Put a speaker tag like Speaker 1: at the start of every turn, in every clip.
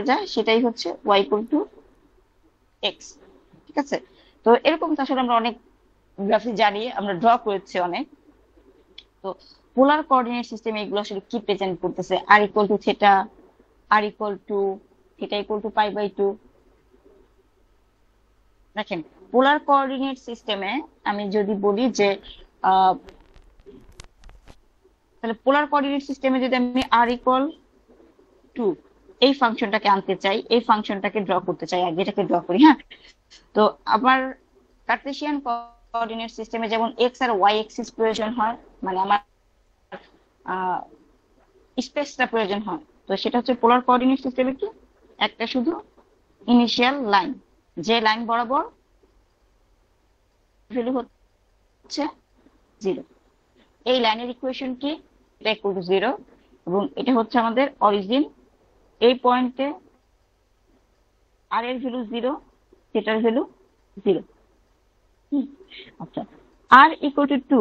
Speaker 1: যায় সেটাই হচ্ছে y ইকুয়াল টু এক্স। ঠিক আছে, তো এরকম তো আসলে আমরা অনেক গ্রাফি জানি, আমরা ড্র করেছি অনেক। তো পোলার কোঅর্ডিনেট সিস্টেমে এগুলো আসলে কি প্রেজেন্ট করতেছে? R equal to theta, r equal to theta equal to pi by 2। দেখেন, পোলার কোঅর্ডিনেট সিস্টেমে আমি যদি বলি যে আহ তাহলে পোলার কোঅর্ডিনেট সিস্টেমে যদি আমি আর ইকুয়াল টু এই ফাংশনটাকে আনতে চাই, এই ফাংশনটাকে ড্র করতে চাই, আগে এটাকে ড্র করি। হ্যাঁ, তো আবার কার্টেসিয়ান কোঅর্ডিনেট সিস্টেমে যেমন এক্স আর ওয়াই এক্সিস প্রয়োজন হয়, মানে আমার স্পেসটা প্রয়োজন হয়, তো সেটা হচ্ছে পোলার কোঅর্ডিনেট সিস্টেমে কি একটা শুধু ইনিশিয়াল লাইন, যে লাইন বরাবর ভ্যালু হচ্ছে 0, এই লাইনের ইকুয়েশন কি? এটা ইকুয়াল টু 0, এবং এটা হচ্ছে আমাদের অরিজিন। এই পয়েন্টে আর এর ভ্যালু 0, থিটার ভ্যালু 0। আচ্ছা, আর ইকুয়াল টু 2,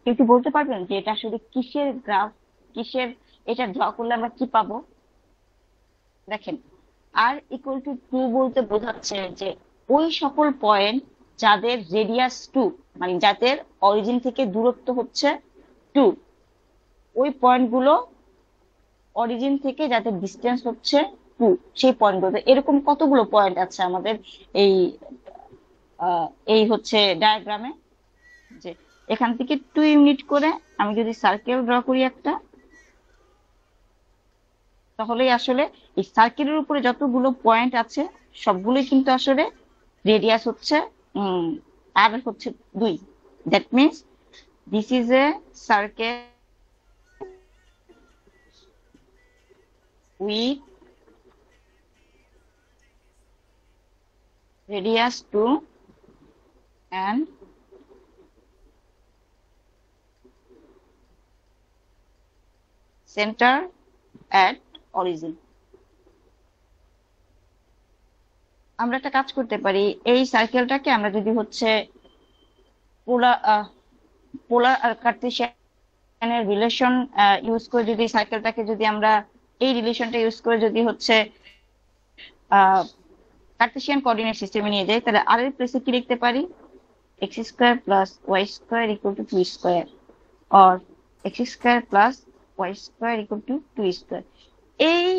Speaker 1: কেউ কি বলতে পারবেন যে এটা আসলে কিসের গ্রাফ, কিসের, এটা ড্র করলে আমরা কি পাবো? দেখেন, আর ইকুয়াল টু 2 বলতে বোঝাচ্ছে যে ওই সকল পয়েন্ট যাদের রেডিয়াস 2, মানে যাদের অরিজিন থেকে দূরত্ব হচ্ছে 2, ওই পয়েন্টগুলো অরিজিন থেকে যাদের ডিস্টেন্স হচ্ছে 2, সেই পয়েন্টগুলো। এরকম কতগুলো পয়েন্ট আছে আমাদের এই এই হচ্ছে ডায়াগ্রামে, যে এখান থেকে 2 ইউনিট করে আমি যদি সার্কেল ড্র করি একটা, তাহলেই আসলে এই সার্কেলের উপরে যতগুলো পয়েন্ট আছে সবগুলোই কিন্তু আসলে রেডিয়াস হচ্ছে আর হচ্ছে 2। That means this is A circle with radius 2 and center at origin। আমরা একটা কাজ করতে পারি, এই সার্কেলটাকে আমরা যদি হচ্ছে পোলার পোলার আর কার্টেসিয়ানের রিলেশন ইউজ করে, যদি সার্কেলটাকে যদি আমরা এই রিলেশনটা ইউজ করে যদি হচ্ছে কার্টেসিয়ান কোঅর্ডিনেট সিস্টেমে নিয়ে যাই, তাহলে আর এর প্লেসে কি লিখতে পারি? X square plus Y square equal to 2 square, or X square plus Y square equal to 2 square. এই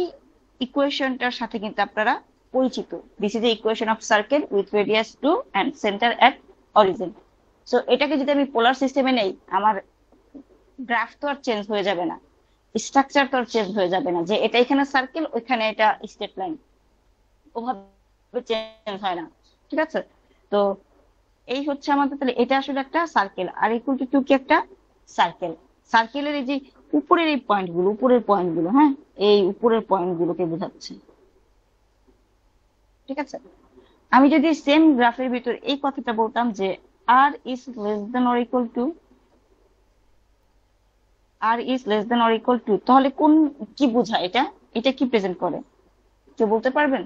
Speaker 1: ইকুয়েশনটার সাথে কিন্তু আপনারা পরিচিত। This is a equation of circle with radius 2 and center at origin. So এটাকে যদি আমি পোলার সিস্টেমে নেই, আমার গ্রাফ তো আর চেঞ্জ হয়ে যাবে না, স্ট্রাকচার তো আর চেঞ্জ হয়ে যাবে না, যে এটা এখানে সার্কেল ওইখানে এটা স্ট্রেট লাইন, ওভাবে চেঞ্জ হয় না। ঠিক আছে, তো এই হচ্ছে আমাদের, তাহলে এটা আসলে একটা সার্কেল, আর ইকুয়াল টু 2 কি একটা সার্কেল। সার্কেলের এই যে উপরের এই পয়েন্টগুলো, উপরের পয়েন্টগুলো, হ্যাঁ, এই উপরের পয়েন্টগুলোকে বোঝাচ্ছে। ঠিক আছে, আমি যদি সেম গ্রাফের ভিতর এই কথাটা বলতাম যে r is less than or equal to, r is less than or equal to, তাহলে কোন, কি বোঝায় এটা? এটা কি প্রেজেন্ট করে, কেউ বলতে পারবেন?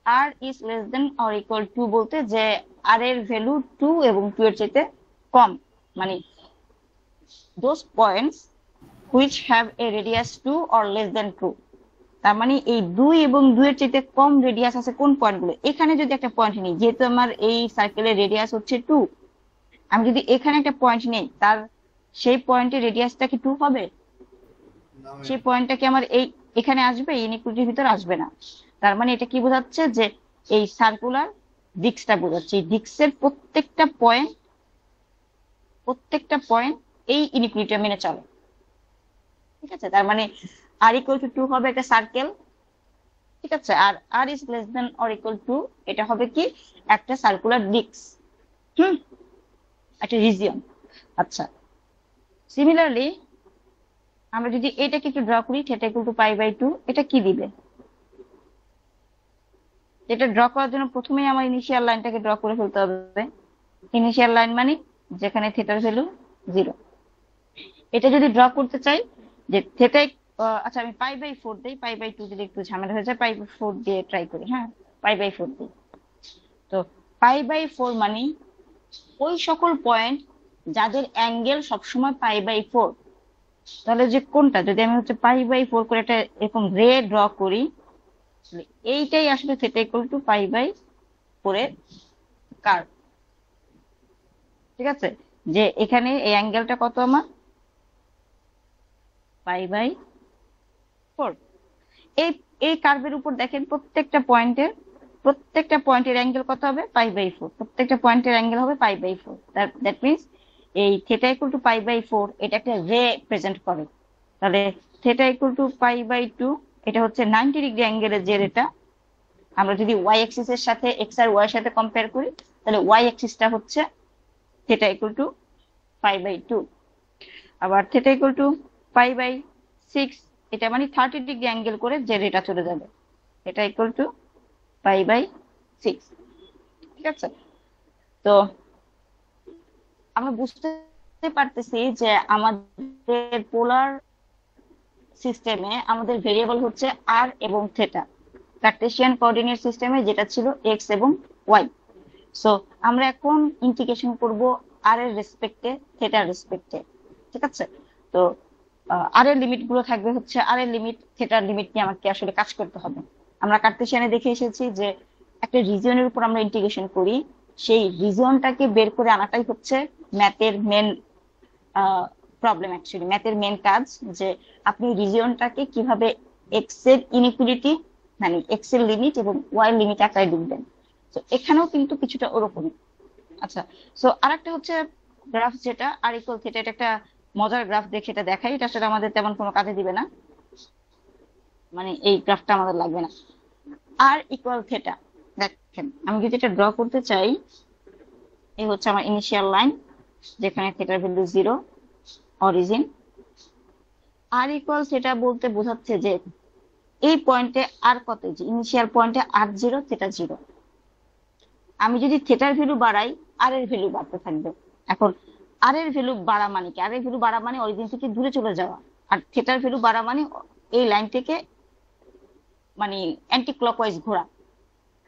Speaker 1: R is less than or equal to বলতে যে আর এর ভ্যালু 2 এবং 2 এর চাইতে কম, মানে those points which have a radius 2 or less than 2। তার মানে এই 2 এবং 2 এর চাইতে কম রেডিয়াস আছে কোন পয়েন্টগুলো? এখানে যদি একটা পয়েন্ট নিই, যেহেতু আমার এই সার্কেলের রেডিয়াস হচ্ছে 2, আমি যদি এখানে একটা পয়েন্ট নেই, তার সেই পয়েন্টের রেডিয়াসটা কি 2 হবে? সেই পয়েন্টটা কি আমার এই এখানে আসবে? ইনইকুয়ালিটির ভিতর আসবে না। তার মানে এটা কি বোঝাচ্ছে? যে এই সার্কুলার ডিস্কটা বোঝাচ্ছে, এই ডিস্কের প্রত্যেকটা পয়েন্ট এই ইনইকুয়ালিটি মেনে চলে। ঠিক আছে, তার মানে আর ইকুয়াল টু 2 হবে একটা সার্কেল। ঠিক আছে, আর r is less than or equal to এটা হবে কি একটা সার্কুলার ডিস্ক, হুম, একটা রিজিয়ন। আচ্ছা, সিমিলারলি আমরা যদি এটাকে একটু ড্র করি, theta equal to pi by 2, এটা কি দিবে? এটা ড্র করার জন্য প্রথমেই আমার ইনিশিয়াল লাইনটাকে ড্র করে ফেলতে হবে। ইনিশিয়াল লাইন মানে যেখানে থিটার ভ্যালু 0। এটা যদি ড্র করতে চাই যে থিটা, আচ্ছা আমি পাই বাই 4 দিই, পাই বাই 2 দিলে একটু ঝামেলা হয়ে যায়, পাই বাই 4 দিয়ে ট্রাই করি। হ্যাঁ, পাই বাই 4 দিই। তো পাই বাই 4 মানে ওই সকল পয়েন্ট যাদের অ্যাঙ্গেল সবসময় পাই বাই 4, তাহলে যে কোনটা, যদি আমি হচ্ছে π/4 করে একটা এরকম রে ড্র করি, এইটাই আসলে থিটা ইকুয়াল টু π/4 এর কার্ভ। ঠিক আছে, যে এখানে এই অ্যাঙ্গেলটা কত আমার π/4। এই এই কার্ভের উপর দেখেন প্রত্যেকটা পয়েন্টের অ্যাঙ্গেল কত হবে π/4, প্রত্যেকটা পয়েন্টের অ্যাঙ্গেল হবে π/4। দ্যাট মিনস এই থিটা ইকুয়াল টু π/4 এটা একটা রে প্রেজেন্ট করে। তাহলে থিটা ইকুয়াল টু π/2, এটা হচ্ছে 90 ডিগ্রি অ্যাঙ্গেলের যে রেটা। আমরা যদি ওয়াই অ্যাক্সিস এর সাথে এক্স আর ওয়াই এর সাথে কম্পেয়ার করি, তাহলে ওয়াই অ্যাক্সিসটা হচ্ছে থিটা ইকুয়াল টু π/2। আবার থিটা ইকুয়াল টু π/6, এটা মানে 30 ডিগ্রি অ্যাঙ্গেল করে যে রেটা চলে যাবে, এটা ইকুয়াল টু π/6। ঠিক আছে, তো আমরা বুঝতে পারতেছি যে আমাদের পোলার সিস্টেমে আমাদের ভেরিয়েবল হচ্ছে আর এবং থিটা। কার্টেসিয়ান কোঅর্ডিনেট সিস্টেমে যেটা ছিল এক্স এবং ওয়াই। সো আমরা এখন ইন্টিগ্রেশন করব আর এর রেসপেক্টে, থিটার রেসপেক্টে। ঠিক আছে, তো আর এর লিমিট গুলো থাকবে হচ্ছে আর এর লিমিট, থিটার লিমিট নিয়ে আমাকে আসলে কাজ করতে হবে। আমরা কার্টেসিয়ানে দেখে এসেছি যে একটা রিজিয়নের উপর আমরা ইন্টিগ্রেশন করি, সেই রিজিয়নটাকে বের করে আনাটাই হচ্ছে ম্যাথের মেন প্রবলেম। অ্যাকচুয়ালি ম্যাথের মেন কাজ যে আপনি রিজিয়নটাকে কিভাবে এক্স এর ইনইকুয়ালিটি, মানে এক্স এর লিমিট এবং ওয়াই এর লিমিট আকারে লিখবেন। তো এখানেও কিন্তু কিছুটা ওরকমই। আচ্ছা, সো আরেকটা হচ্ছে গ্রাফ, যেটা আর ইকুয়াল থিটা। এটা একটা মজার গ্রাফ, দেখে এটা দেখাই। এটা আসলে আমাদের তেমন কোনো কাজে দিবে না, মানে এই গ্রাফটা আমাদের লাগবে না। আর ইকুয়াল থিটা, দেখেন আমি যদি এটা ড্র করতে চাই, এই হচ্ছে আমার ইনিশিয়াল লাইন যেখানে থিটার ভ্যালু 0, অরিজিন। আর ইকুয়াল থিটা বলতে বোঝাচ্ছে যে এই পয়েন্টে আর কত, যে ইনিশিয়াল পয়েন্টে আর 0, থিটা 0। আমি যদি থিটার ভ্যালু বাড়াই, আর এর ভ্যালু বাড়তে থাকবে। এখন আর এর ভ্যালু বাড়া মানে কি? আর এর ভ্যালু বাড়া মানে অরিজিন থেকে দূরে চলে যাওয়া। আর থিটার ভ্যালু বাড়া মানে এই লাইন থেকে মানে অ্যান্টি ক্লকওয়াইজ ঘোরা।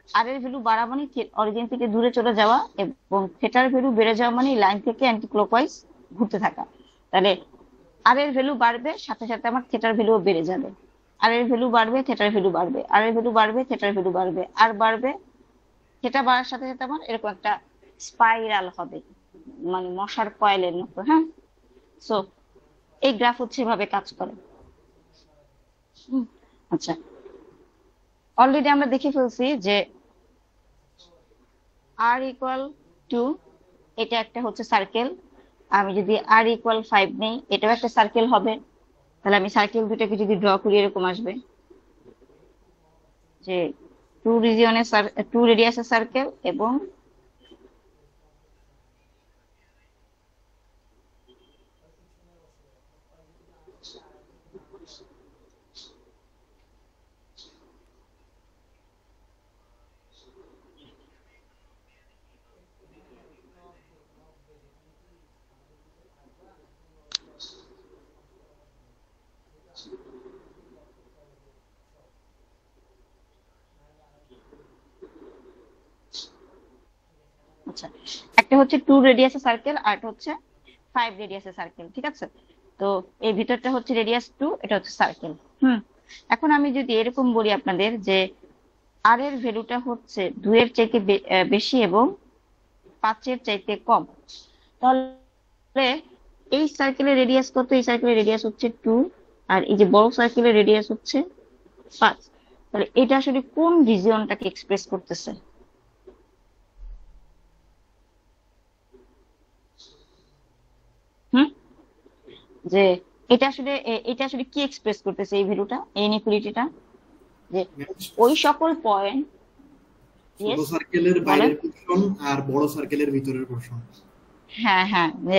Speaker 1: আর এর ভ্যালু বাড়া মানে অরিজিন থেকে দূরে চলে যাওয়া, এবং থিটার ভ্যালু বেড়ে যাওয়া মানে লাইন থেকে অ্যান্টি ক্লকওয়াইজ ঘুরতে থাকা। তাহলে আর এর ভ্যালু বাড়বে, সাথে সাথে আমার থিটার ভ্যালু বেড়ে যাবে। আর এর ভ্যালু বাড়বে, থিটার ভ্যালু বাড়বে। আর এর ভ্যালু বাড়বে, থিটার ভ্যালু বাড়বে। আর বাড়বে, থিটা বাড়ার সাথে সাথে আমার এরকম একটা স্পাইরাল হবে, মানে মশার কয়েলের মতো। হ্যাঁ, সো এই গ্রাফ হচ্ছে এভাবে কাজ করে। আচ্ছা, অলরেডি আমরা দেখে ফেলছি যে আর ইকুয়াল টু, এটা একটা হচ্ছে সার্কেল। আমি যদি আর ইকুয়াল 5 নেই, এটাও একটা সার্কেল হবে। তাহলে আমি সার্কেল দুটাকে যদি ড্র করি, এরকম আসবে যে টু রেডিয়াসের সার্কেল এবং আচ্ছা, একটা হচ্ছে 2 রেডিয়াসের সার্কেল আর একটা হচ্ছে 5 রেডিয়াসের সার্কেল। ঠিক আছে, তো এই ভিতরটা হচ্ছে রেডিয়াস 2, এটা হচ্ছে সার্কেল। এখন আমি যদি এরকম বলি আপনাদের যে আর এর ভ্যালুটা হচ্ছে 2 এর চাইতে বেশি এবং 5 এর চাইতে কম, তাহলে এই সার্কেলের রেডিয়াস কত? এই সার্কেলের রেডিয়াস হচ্ছে 2, আর এই যে বড় সার্কেলের রেডিয়াস হচ্ছে 5। তাহলে এটা আসলে কোন রিজিয়নটাকে এক্সপ্রেস করতেছে? হুম, যে এটা আসলে কি এক্সপ্রেস করতেছে এই ভ্যালুটা, এই ইনইকুয়ালিটিটা? যে ওই সকল পয়েন্ট,
Speaker 2: ছোট
Speaker 1: ইয়েস
Speaker 2: সার্কেলের
Speaker 1: বলেন।
Speaker 2: বাইরের পোর্শন আর বড় সার্কেলের ভিতরের পোর্শন।
Speaker 1: হ্যাঁ হ্যাঁ, যে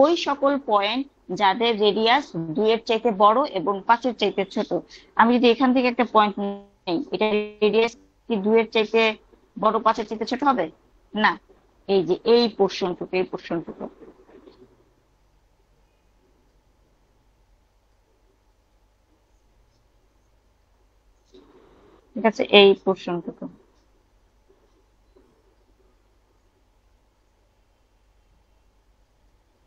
Speaker 1: ওই সকল পয়েন্ট যাদের রেডিয়াস 2 এর চাইতে বড় এবং 5 এর চাইতে ছোট। আমি যদি এখান থেকে একটা পয়েন্ট নেই, এটা রেডিয়াস কি 2 এর চাইতে বড়, 5 এর চাইতে ছোট হবে? না। এই যে এই পোর্শনটুকু, এই পোর্শনটুকু, ঠিক আছে, এই পোর্শনটুকু,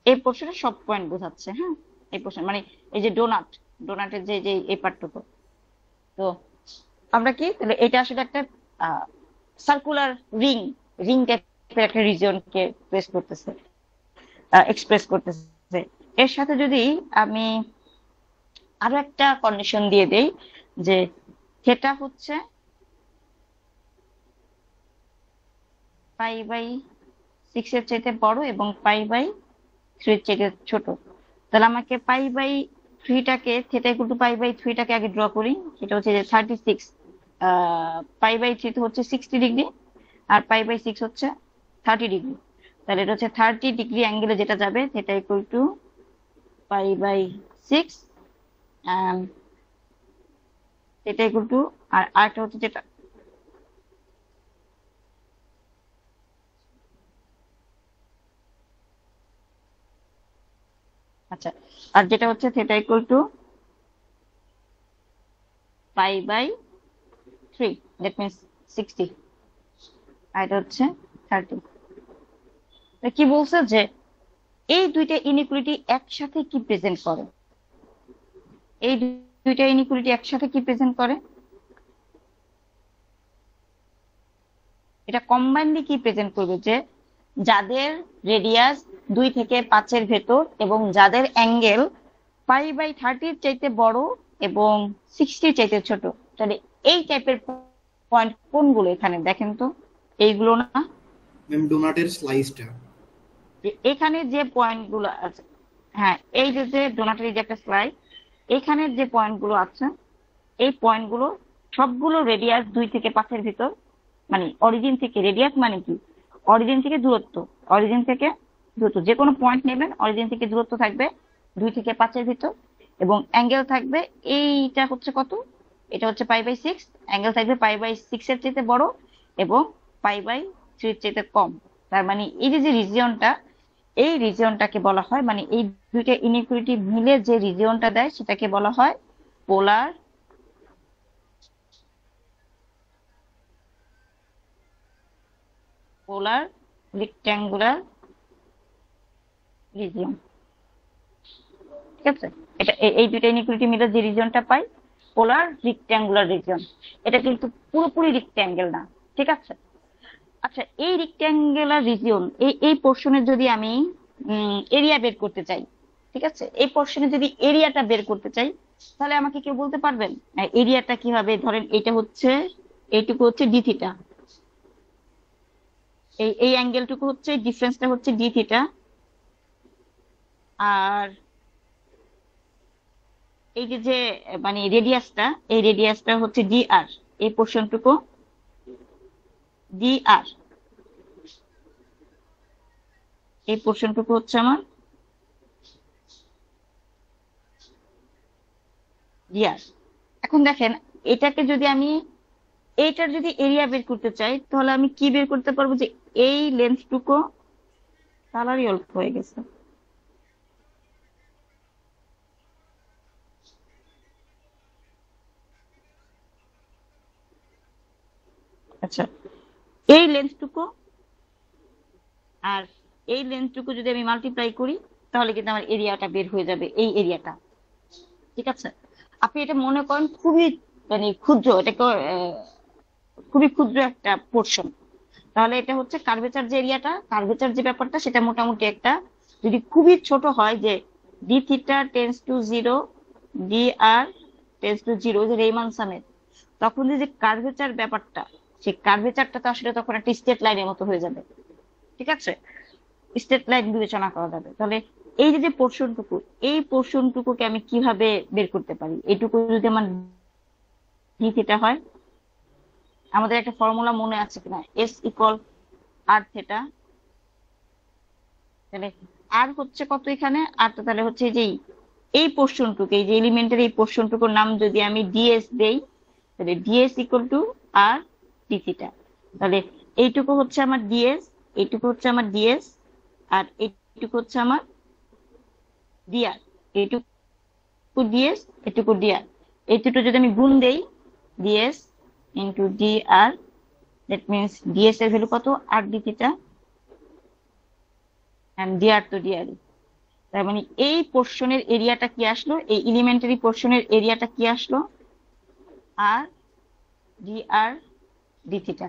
Speaker 1: এই পোর্শনে সব পয়েন্ট বোঝাচ্ছে। হ্যাঁ, এই পোর্শন মানে এই যে ডোনাটের যে যে এই পার্টটুকু। তো আমরা কি তাহলে এটা আসলে একটা সার্কুলার রিং টাইপের একটা রিজিয়নকে প্রেস করতেছে, এক্সপ্রেস করতেছে। এর সাথে যদি আমি আরো একটা কন্ডিশন দিয়ে দেই যে থিটা হচ্ছে π/6 এর চাইতে বড় এবং π/3 এর চাইতে ছোট, তাহলে আমাকে π/3টাকে থিটা ইকুয়াল টু π/3টাকে আগে ড্র করি। সেটা হচ্ছে যে 36, π/3 তো হচ্ছে 60 ডিগ্রি আর π/6 হচ্ছে 30 ডিগ্রি। তাহলে এটা হচ্ছে 30 ডিগ্রি অ্যাঙ্গেলে যেটা যাবে theta equal to π/6 theta equal to, আর আরেকটা হচ্ছে যেটা আচ্ছা, আর যেটা হচ্ছে theta equal to π/3, that means 60, আর এটা হচ্ছে 30। কি বলছে যে এই দুইটা ইনইকুয়ালিটি একসাথে কি প্রেজেন্ট করে, এই দুইটা ইনইকুয়ালিটি একসাথে কি প্রেজেন্ট করে, এটা কম্বাইনলি কি প্রেজেন্ট করবে যে যাদের রেডিয়াস 2 থেকে 5 এর ভেতর এবং যাদের অ্যাঙ্গেল π/30 চাইতে বড় এবং 60 চাইতে ছোট। তাহলে এই টাইপের পয়েন্ট কোনগুলো এখানে দেখেন তো, এইগুলো না
Speaker 2: ম্যাম ডোনাটের স্লাইসটা
Speaker 1: এখানে যে পয়েন্টগুলো আছে, হ্যাঁ এই যে ডোনাটের যে একটা স্লাইড, এখানে যে পয়েন্টগুলো আছে এই পয়েন্টগুলো সবগুলো রেডিয়াস 2 থেকে 5 এর ভিতর, মানে অরিজিন থেকে রেডিয়াস মানে কি অরিজিন থেকে দূরত্ব, অরিজিন থেকে দূরত্ব যে কোনো পয়েন্ট নেবেন অরিজিন থেকে দূরত্ব থাকবে 2 থেকে 5 এর ভিতর এবং অ্যাঙ্গেল থাকবে এইটা হচ্ছে কত, এটা হচ্ছে π/6, অ্যাঙ্গেল থাকবে π/6 এর চাইতে বড় এবং π/3 এর চাইতে কম। তার মানে এই যে রিজিয়নটা, এই রিজিয়নটাকে বলা হয়, মানে এই দুইটা ইনইকুয়ালিটি মিলে যে রিজিয়নটা দেয় সেটাকে বলা হয় পোলার রেক্ট্যাঙ্গুলার রিজিয়ন। ঠিক আছে, এটা এই দুইটা ইনইকুয়ালিটি মিলে যে রিজিয়নটা পাই পোলার রেক্ট্যাঙ্গুলার রিজিয়ন, এটা কিন্তু পুরোপুরি রেক্ট্যাঙ্গেল না। ঠিক আছে, আচ্ছা এই রেক্ট্যাঙ্গুলার রিজিয়ন এই পোর্শনের যদি আমি এরিয়া বের করতে চাই, ঠিক আছে এই পোর্শনে যদি এরিয়াটা বের করতে চাই তাহলে আমাকে কেউ বলতে পারবেন এরিয়াটা কি হবে? ধরেন এটা হচ্ছে, এইটুকু হচ্ছে ডি থিটা, এই অ্যাঙ্গেলটুকু হচ্ছে ডিফারেন্সটা হচ্ছে ডি থিটা, আর এই যে মানে রেডিয়াসটা, এই রেডিয়াসটা হচ্ছে ডি আর, এই পোর্শনটুকু ডি আর, এই পোর্শনটুকু হচ্ছে আমার ডি আর। এখন দেখেন এটাকে যদি আমি এইটার যদি এরিয়া বের করতে চাই তাহলে আমি কি বের করতে পারবো যে এই লেন্থটুকু, কালারই অল্প হয়ে গেছে, আচ্ছা এই লেন্থটুকু আর এই লেন্থটুকু যদি আমি মাল্টিপ্লাই করি তাহলে কিন্তু আমার এরিয়াটা বের হয়ে যাবে, এই এরিয়াটা। ঠিক আছে, আপনি এটা মনে করেন খুবই মানে ক্ষুদ্র, এটাকে খুবই ক্ষুদ্র একটা পোর্শন, তাহলে এটা হচ্ছে কার্ভেচার যে এরিয়াটা, কার্ভেচার যে ব্যাপারটা সেটা মোটামুটি একটা, যদি খুবই ছোট হয় যে D theta tends to 0, D R tends to 0, যে রেইমান সামের, তখন যে কার্ভেচার ব্যাপারটা, সেই কার্ভেচারটা তো আসলে তখন একটা স্ট্রেট লাইনের মতো হয়ে যাবে। ঠিক আছে, স্ট্রেট লাইন বিবেচনা করা যাবে। তাহলে এই যে পোর্শনটুকু, এই পোর্শনটুকুকে আমি কিভাবে বের করতে পারি? এইটুকু যদি আমার ডি থিটা হয়, আমাদের একটা ফর্মুলা মনে আছে কিনা, এস ইকুয়াল আর থিটা, তাহলে আর হচ্ছে কত এখানে, আর তো তাহলে হচ্ছে যে এই পোর্শনটুকু, এই যে এলিমেন্টের এই পোর্শনটুকুর নাম যদি আমি ডিএস দেই তাহলে DS equal to R D theta. তাহলে এইটুকু হচ্ছে আমার ডিএস, এইটুকু হচ্ছে আমার ডিএস, আর এইটুকু হচ্ছে আমার ডিআর, এইটুকু ডিএস, এইটুকু ডিআর, এই দুটো যদি আমি গুণ দেই DS into DR, that means DS এর ভ্যালু কত, R D theta, and DR তো ডিআর। তার মানে এই পোর্শনের এরিয়াটা কি আসলো, এই এলিমেন্টারি পোর্শনের এরিয়াটা কি আসলো, আর ডি আর ডি থিটা।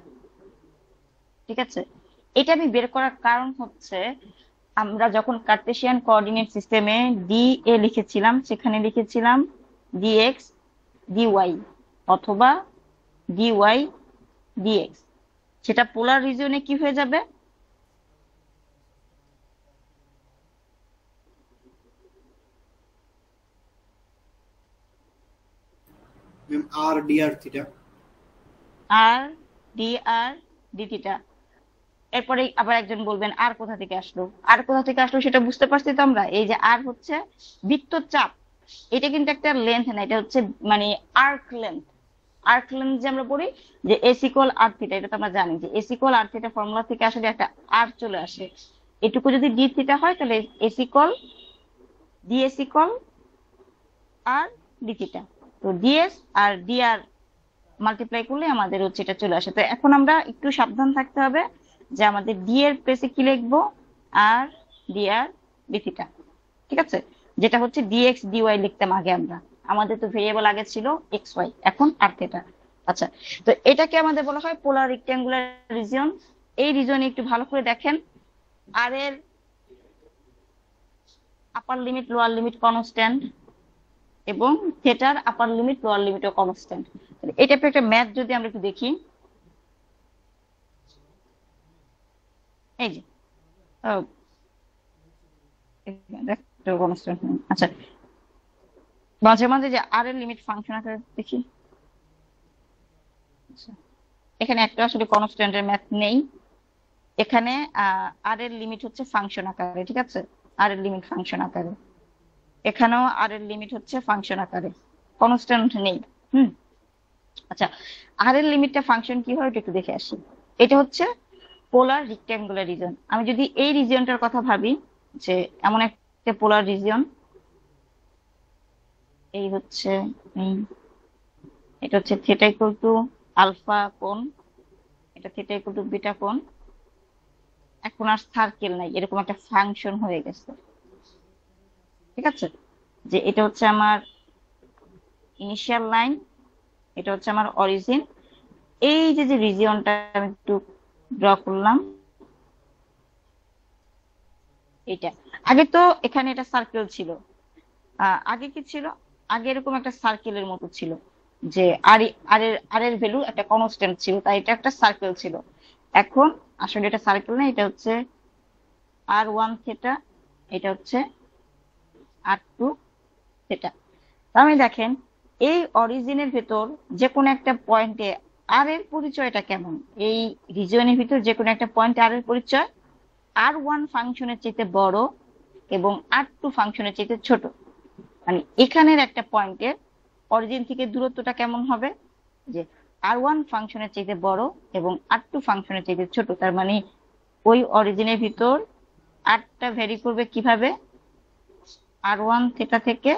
Speaker 1: ঠিক আছে, এটা আমি বের করার কারণ হচ্ছে আমরা যখন কার্টেসিয়ান কোঅর্ডিনেট সিস্টেমে ডি এ লিখেছিলাম সেখানে লিখেছিলাম ডিএক্স ডিওয়াই অথবা ডিওয়াই ডিএক্স, সেটা পোলার রিজিয়নে কি হয়ে যাবে,
Speaker 2: ম্যাম আর ডি আর থিটা।
Speaker 1: আর ডি আর ডি থিটা। এরপরে আবার একজন বলবেন আর কোথা থেকে আসলো, আর কোথা থেকে আসলো সেটা বুঝতে পারছি তো আমরা। এই যে আর হচ্ছে বৃত্তচাপ, এটা কিন্তু একটা লেন্থ না, এটা হচ্ছে মানে আর্ক লেন্থ। আর্ক লেন্থ যে আমরা পড়ি যে এস ইকুয়াল আর থিটা, এটা তো আমরা জানি যে এস ইকুয়াল আর থিটা ফর্মুলা থেকে আসলে একটা আর চলে আসে। এটুকু যদি ডি থিটা হয় তাহলে এস ইকুয়াল ডিএস ইকুয়াল আর ডি থিটা। তো ডিএস আর ডি আর মাল্টিপ্লাই করলে আমাদের হচ্ছে এটা চলে আসে। তো এখন আমরা একটু সাবধান থাকতে হবে যে আমাদের ডি এর প্লেসে কি লিখবো, আর ডি আর ডি থিটা। ঠিক আছে, যেটা হচ্ছে ডিএক্স ডিওয়াই লিখতাম আগে আমরা, আমাদের তো ভেরিয়েবল আগে ছিল এক্স ওয়াই, এখন আর থিটা। আচ্ছা, তো এটাকে আমাদের বলা হয় পোলার রেক্ট্যাঙ্গুলার রিজিয়ন। এই রিজিয়নে একটু ভালো করে দেখেন, আর এর আপার লিমিট লোয়ার লিমিট কনস্ট্যান্ট এবং থিটার আপার লিমিট লোয়ার লিমিটও কনস্ট্যান্ট। এই টাইপের একটা ম্যাথ যদি আমরা একটু দেখি, এই যে কনস্ট্যান্ট। আচ্ছা, মাঝে মাঝে যে আর এর লিমিট ফাংশন আকারে দেখি, আচ্ছা, এখানে একটা আসলে কনস্ট্যান্টের ম্যাথ নেই, এখানে আর এর লিমিট হচ্ছে ফাংশন আকারে। ঠিক আছে, আর এর লিমিট ফাংশন আকারে, এখানেও আর এর লিমিট হচ্ছে ফাংশন আকারে, কনস্ট্যান্ট নেই। হুম, আচ্ছা, আর এর লিমিটটা ফাংশন কি হয় এটা একটু দেখে আসি। এটা হচ্ছে পোলার রেক্ট্যাঙ্গুলার রিজন। আমি যদি এই রিজিয়নটার কথা ভাবি যে এমন একটা পোলার রিজিয়ন, এই হচ্ছে এটা হচ্ছে থিটা ইকুয়াল টু আলফা কোণ, এটা থিটা ইকুয়াল টু বিটা কোণ। এখন আর সার্কেল নাই, এরকম একটা ফাংশন হয়ে গেছে। ঠিক আছে, যে এটা হচ্ছে আমার ইনিশিয়াল লাইন, এটা হচ্ছে আমার অরিজিন। এই যে যে রিজিয়নটা আমি একটু ড্র করলাম, এটা আগে তো এখানে এটা সার্কেল ছিল। আগে কি ছিল, আগে এরকম একটা সার্কেলের মতো ছিল যে আর এর ভ্যালু একটা কনস্ট্যান্ট ছিল, তাই এটা একটা সার্কেল ছিল। এখন আসলে এটা সার্কেল না, এটা হচ্ছে আর ওয়ান থিটা, এটা হচ্ছে আর টু থিটা। তাহলে দেখেন এই অরিজিনের ভেতর যে কোনো একটা পয়েন্টে আর এর পরিচয়টা কেমন, এই রিজিয়নের ভিতর যে কোনো একটা পয়েন্টে আর এর পরিচয় আর ওয়ান ফাংশনের চাইতে বড় এবং আর টু ফাংশনের চাইতে ছোট। মানে এখানের একটা পয়েন্টের অরিজিন থেকে দূরত্বটা কেমন হবে, যে আর ওয়ান ফাংশনের চাইতে বড় এবং আর টু ফাংশনের চাইতে ছোট। তার মানে ওই অরিজিনের ভিতর আরটা ভ্যারি করবে কিভাবে, আর ওয়ান থিটা থেকে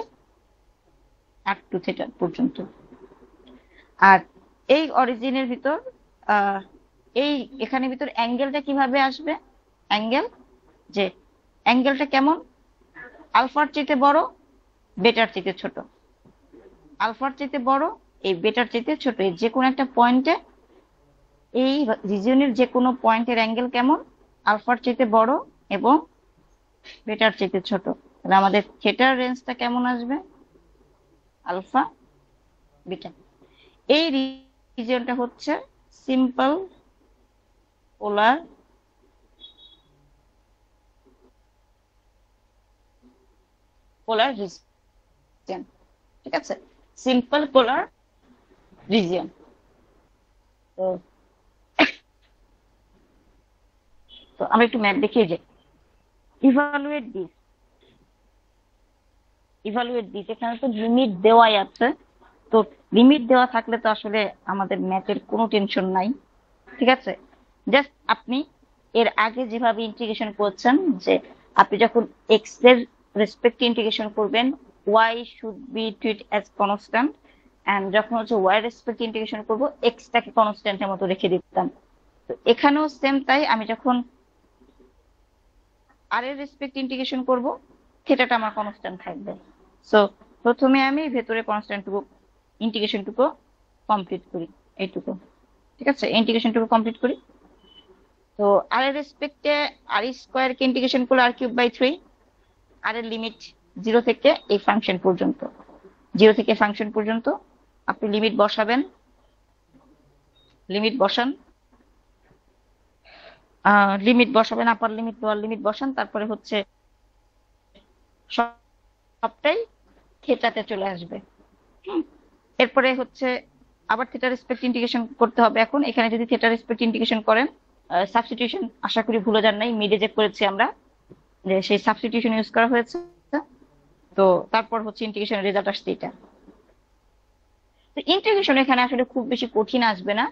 Speaker 1: আর টু থিটা পর্যন্ত। আর এই অরিজিনের ভিতর এই এখানের ভিতর অ্যাঙ্গেলটা কিভাবে আসবে, অ্যাঙ্গেল যে অ্যাঙ্গেলটা কেমন, আলফার চাইতে বড় বেটার চাইতে ছোট, আলফার চাইতে বড় এই বেটার চাইতে ছোট। এই যে কোনো একটা পয়েন্টে এই রিজিয়নের যে কোনো পয়েন্টের অ্যাঙ্গেল কেমন, আলফার চাইতে বড় এবং বেটার চাইতে ছোট। তাহলে আমাদের থিটার রেঞ্জটা কেমন আসবে, আলফা বিটা। এই রিজিয়নটা হচ্ছে সিম্পল পোলার পোলার রিজিয়ন। ঠিক আছে, সিম্পল পোলার রিজিয়ন। তো তো আমরা একটু ম্যাপ দেখিয়ে যাই। ইভালুয়েট দিস, ইভালুয়েট দিস, এখানে তো লিমিট দেওয়াই আছে। তো লিমিট দেওয়া থাকলে তো আসলে আমাদের ম্যাথের কোনো টেনশন নাই। ঠিক আছে, জাস্ট আপনি এর আগে যেভাবে ইন্টিগ্রেশন করছেন, যে আপনি যখন এক্স এর রেসপেক্টে ইন্টিগ্রেশন করবেন Y should be treat as constant, and যখন হচ্ছে ওয়াই রেসপেক্টে ইন্টিগ্রেশন করবো এক্সটাকে কনস্ট্যান্টের মতো রেখে দিতাম। তো এখানেও সেম তাই, আমি যখন আর এর রেসপেক্ট ইন্টিগ্রেশন করব থিটাটা আমার কনস্ট্যান্ট থাকবে। সো প্রথমে আমি ভেতরে কনস্ট্যান্টটুকু ইন্টিগ্রেশনটুকু কমপ্লিট করি, এইটুকু। ঠিক আছে, ইন্টিগ্রেশনটুকু কমপ্লিট করি। তো আর এর রেসপেক্টে আর স্কোয়ার কে ইন্টিগ্রেশন করলে r³/3, আর এর লিমিট 0 থেকে এই ফাংশন পর্যন্ত, 0 থেকে ফাংশন পর্যন্ত আপনি লিমিট বসাবেন, লিমিট বসান, আপার লিমিট লোয়ার লিমিট বসান, তারপরে হচ্ছে সবটাই থিটাতে চলে আসবে। এরপরে হচ্ছে আবার থিটার রেসপেক্ট ইন্টিগ্রেশন করতে হবে। এখন এখানে যদি থিটার রেসপেক্ট ইন্টিগ্রেশন করেন, সাবস্টিটিউশন আশা করি ভুলে যান নাই, মিডে যে করেছি আমরা, যে সেই সাবস্টিটিউশন ইউজ করা হয়েছে। তো তারপর হচ্ছে ইন্টিগ্রেশনের রেজাল্ট আসছে এটা। তো ইন্টিগ্রেশন এখানে আসলে খুব বেশি কঠিন আসবে না,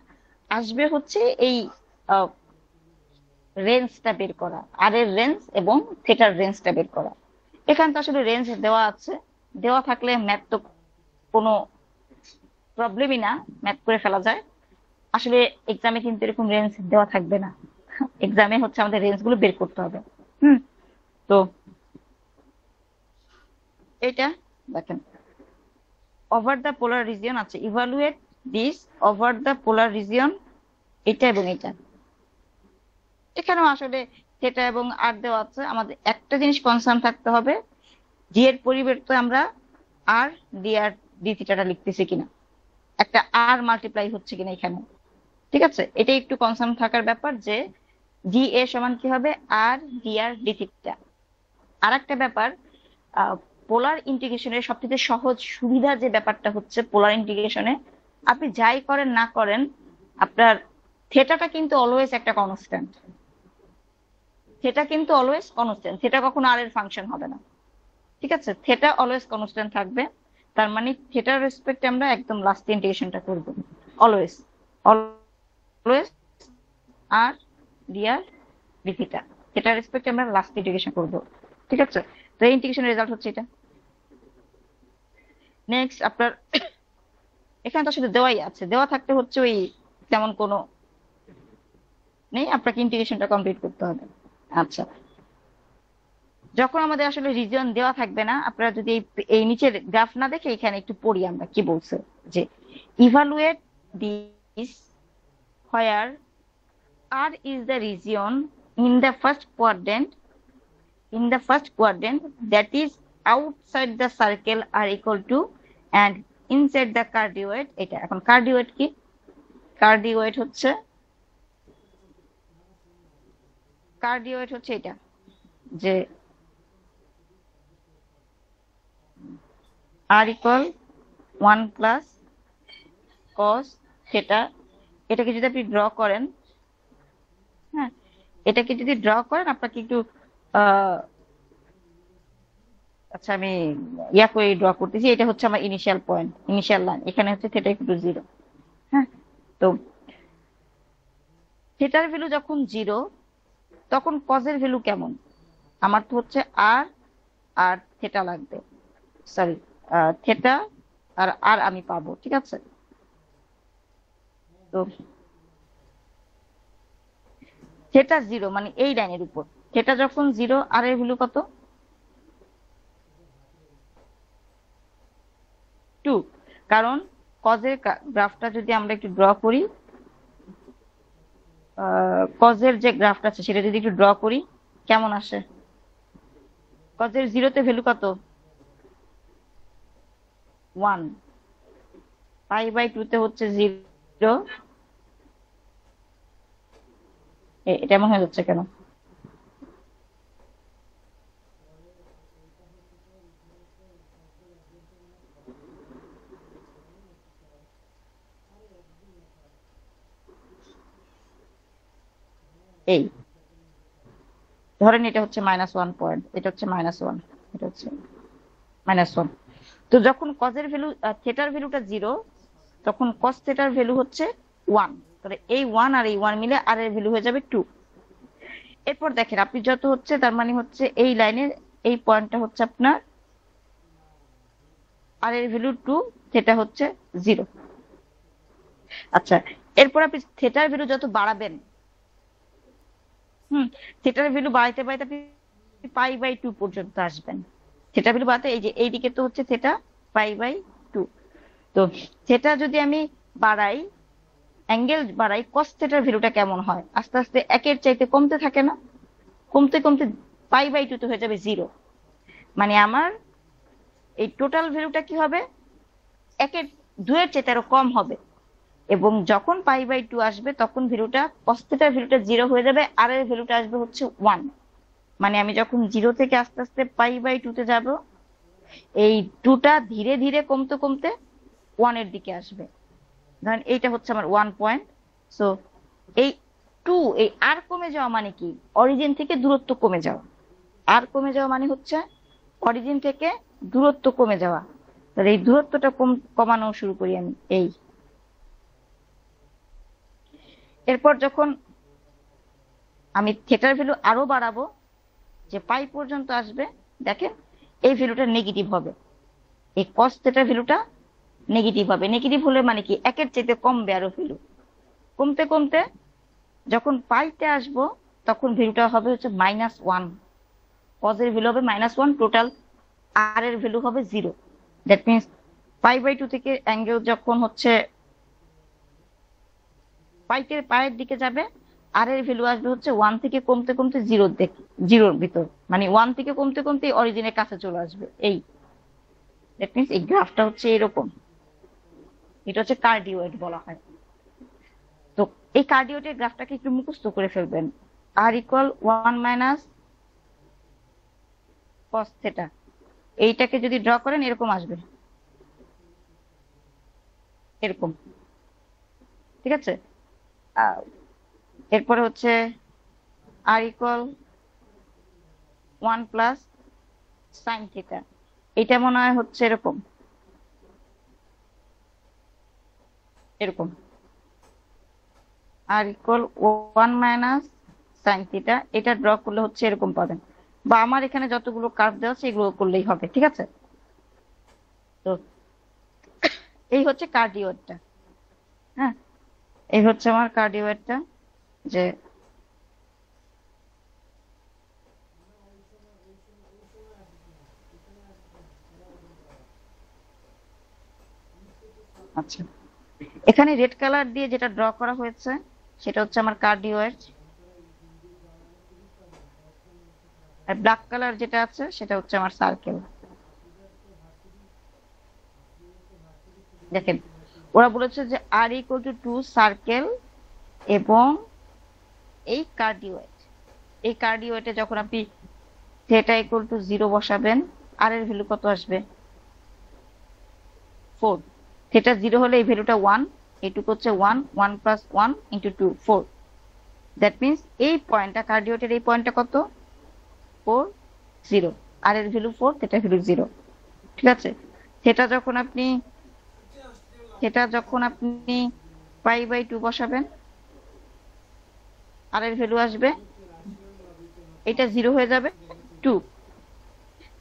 Speaker 1: আসবে হচ্ছে এই রেঞ্জটা বের করা, আর এর রেঞ্জ এবং থিটার রেঞ্জটা বের করা। এখানে তো আসলে রেঞ্জ দেওয়া আছে, দেওয়া থাকলে ম্যাথ তো কোনো প্রবলেমই না, ম্যাথ করে ফেলা যায়। আসলে এক্সামে কিন্তু এরকম রেঞ্জ দেওয়া থাকবে না, এক্সামে হচ্ছে আমাদের রেঞ্জ গুলো বের করতে হবে। তো এটা দেখেন, ওভার দ্য পোলার রিজিয়ন আছে, evaluate this over the polar region, এটা এবং এটা। এখানেও আসলে থিটা এবং আর দেওয়া আছে। আমাদের একটা জিনিস কনসার্ন থাকতে হবে, জি এর পরিবর্তে আমরা আর ডি থিটাটা লিখতেছি কিনা, একটা আর মাল্টিপ্লাই হচ্ছে কিনা এখানে। ঠিক আছে, এটা একটু কনসার্ন থাকার ব্যাপার, যে জি এ সমান কি হবে, আর ডি থিটা। আর একটা ব্যাপার, পোলার ইন্টিগ্রেশনের সবথেকে সহজ সুবিধা যে ব্যাপারটা হচ্ছে, পোলার ইন্টিগ্রেশনে আপনি যাই করেন না করেন, আপনার থিটাটা কিন্তু অলওয়েজ একটা কনস্ট্যান্ট, থিটা কিন্তু অলওয়েজ কনস্ট্যান্ট, থিটা কখনো আর এর ফাংশন হবে না। ঠিক আছে, থিটা অলওয়েজ কনস্ট্যান্ট থাকবে, তার মানে থিটার রেসপেক্টে আমরা একদম লাস্ট ইন্টিগ্রেশনটা করব, অলওয়েজ অলওয়েজ আর ডি থিটা, থিটার রেসপেক্টে আমরা লাস্ট ইন্টিগ্রেশন করব। ঠিক আছে, তো এই ইন্টিগ্রেশনের রেজাল্ট হচ্ছে এটা। নেক্সট আপনার এখানে তো আসলে দেওয়াই আছে, দেওয়া থাকতে হচ্ছে ওই তেমন কোনো নেই, আপনাকে ইন্টিগ্রেশনটা কমপ্লিট করতে হবে। আচ্ছা, যখন আমাদের আসলে রিজিয়ন দেওয়া থাকবে না, আপনারা যদি এই নিচের গ্রাফ না দেখে এখানে একটু পড়ি আমরা কি বলছে, যে evaluate this where R is the region in the first quadrant that is outside the circle are equal to and inside the cardioid। এটা এখন cardioid কি, cardioid হচ্ছে এটা, যে r equal 1 plus cos theta। এটাকে যদি আপনি ড্র করেন, হ্যাঁ, এটাকে যদি ড্র করেন, আপনাকে একটু আচ্ছা আমি ইয়া করে ড্র করতেছি। এটা হচ্ছে আমার ইনিশিয়াল পয়েন্ট, ইনিশিয়াল লাইন, এখানে হচ্ছে থিটা ইকুয়াল টু 0। হ্যাঁ, তো থিটার ভ্যালু যখন 0, তখন কজের ভ্যালু কেমন, আমার তো হচ্ছে আর থিটা লাগবে, সরি থিটা আর আমি পাবো। ঠিক আছে, তো থিটা 0 মানে এই লাইনের উপর, থিটা যখন 0, আর এর ভ্যালু কত, 2। কারণ কজের গ্রাফটা যদি আমরা একটু ড্র করি, কজের যে গ্রাফটা আছে সেটা যদি একটু ড্র করি, কেমন আসে, কজের 0তে ভ্যালু কত, 1, π/2 তে হচ্ছে 0। এটা এমন হয়ে যাচ্ছে কেন, এই ধরেন এটা হচ্ছে -1 পয়েন্ট, এটা হচ্ছে -1, এটা হচ্ছে -1। তো যখন কজের ভ্যালু, থিটার ভ্যালুটা 0, তখন কস থিটার ভ্যালু হচ্ছে 1, তাহলে এই 1 আর এই 1 মিলে আর এর ভ্যালু হয়ে যাবে 2। এরপর দেখেন আপনি যত হচ্ছে, তার মানে হচ্ছে এই লাইনের এই পয়েন্টটা হচ্ছে আপনার আর এর ভ্যালু 2, থিটা হচ্ছে 0। আচ্ছা, এরপর আপনি থিটার ভ্যালু যত বাড়াবেন, থিটার ভ্যালু বাড়াইতে বাড়াইতে আপনি π/2 পর্যন্ত আসবেন। থিটা ভ্যালু বাড়াতে এই যে এইদিকে তো হচ্ছে থিটা π/2, তো থিটা যদি আমি বাড়াই, অ্যাঙ্গেল বাড়াই, কস থিটার ভ্যালুটা কেমন হয়? আস্তে আস্তে একের চাইতে কমতে থাকে না? কমতে কমতে π/2 তে হয়ে যাবে 0। মানে আমার এই টোটাল ভ্যালুটা কি হবে? একের 2-এর চাইতে আরো কম হবে। এবং যখন π/2 আসবে তখন ভ্যালুটা, কস থিটার ভ্যালুটা 0 হয়ে যাবে, আর এর ভ্যালুটা আসবে হচ্ছে 1। মানে আমি যখন 0 থেকে আস্তে আস্তে π/2 তে যাব, এই 2টা ধীরে ধীরে কমতে কমতে 1 এর দিকে আসবে। ধরেন এইটা হচ্ছে আমার 1 পয়েন্ট। সো এই 2, এই আর কমে যাওয়া মানে কি? অরিজিন থেকে দূরত্ব কমে যাওয়া। আর কমে যাওয়া মানে হচ্ছে অরিজিন থেকে দূরত্ব কমে যাওয়া। তাহলে এই দূরত্বটা কমানো শুরু করি আমি এই। এরপর যখন আমি থিটার ভ্যালু আরো বাড়াবো, যে পাই পর্যন্ত আসবে, দেখেন এই ভ্যালুটা নেগেটিভ হবে, এই কস থিটার ভ্যালুটা নেগেটিভ হবে। নেগেটিভ হলে মানে কি? একের চাইতে কমবে আরো ভ্যালু। কমতে কমতে যখন পাইতে আসবো তখন ভ্যালুটা হবে হচ্ছে -1। কজের ভ্যালু হবে -1, টোটাল আর এর ভ্যালু হবে 0। দ্যাট মিনস π/2 থেকে অ্যাঙ্গেল যখন হচ্ছে পায়ের দিকে যাবে, আর এর ভ্যালু আসবে হচ্ছে 1 থেকে কমতে কমতে 0-র ভিতর। মানে 1 থেকে কমতে কমতে অরিজিনের কাছে চলে আসবে এই। দ্যাট মিনস এই গ্রাফটা হচ্ছে এরকম। এটা হচ্ছে কার্ডিওয়েড বলা হয়। তো এই কার্ডিওয়েডের গ্রাফটাকে একটু মুখস্থ করে ফেলবেন। r = 1 - cos θ। এইটাকে যদি ড্র করেন এরকম আসবে, এরকম। ঠিক আছে? এরপরে হচ্ছে r = 1 + sin θ। এটা মনে হয় হচ্ছে এরকম, এরকম। r = 1 - sin θ। এটা ড্র করলে হচ্ছে এরকম পাবেন, বা আমার এখানে যতগুলো কার্ভ দেওয়া আছে এগুলো করলেই হবে। ঠিক আছে? তো এই হচ্ছে কার্ডিওয়েডটা। হ্যাঁ, এই হচ্ছে আমার কার্ডিওয়েডটা, যে আচ্ছা, এখানে রেড কালার দিয়ে যেটা ড্র করা হয়েছে সেটা হচ্ছে আমার কার্ডিওয়েড, আর ব্ল্যাক কালার যেটা আছে সেটা হচ্ছে আমার সার্কেল। দেখেন, ওরা বলেছে যে r = 2 সার্কেল এবং এই কার্ডিওয়েড। এই কার্ডিওয়েডে যখন আপনি θ = 0 বসাবেন, আর এর ভ্যালু কত আসবে? 4। θ 0 হলে এই ভ্যালুটা 1, এইটুকু হচ্ছে 1, 1 + 1 × 2, 4। দ্যাট মিনস এই পয়েন্টটা, কার্ডিওয়েডের এই পয়েন্টটা কত? 4, 0। আর এর ভ্যালু 4, θ ভ্যালু 0। ঠিক আছে? θ যখন আপনি π/2 বসাবেন, আর এর ভ্যালু আসবে, এটা 0 হয়ে যাবে, 2।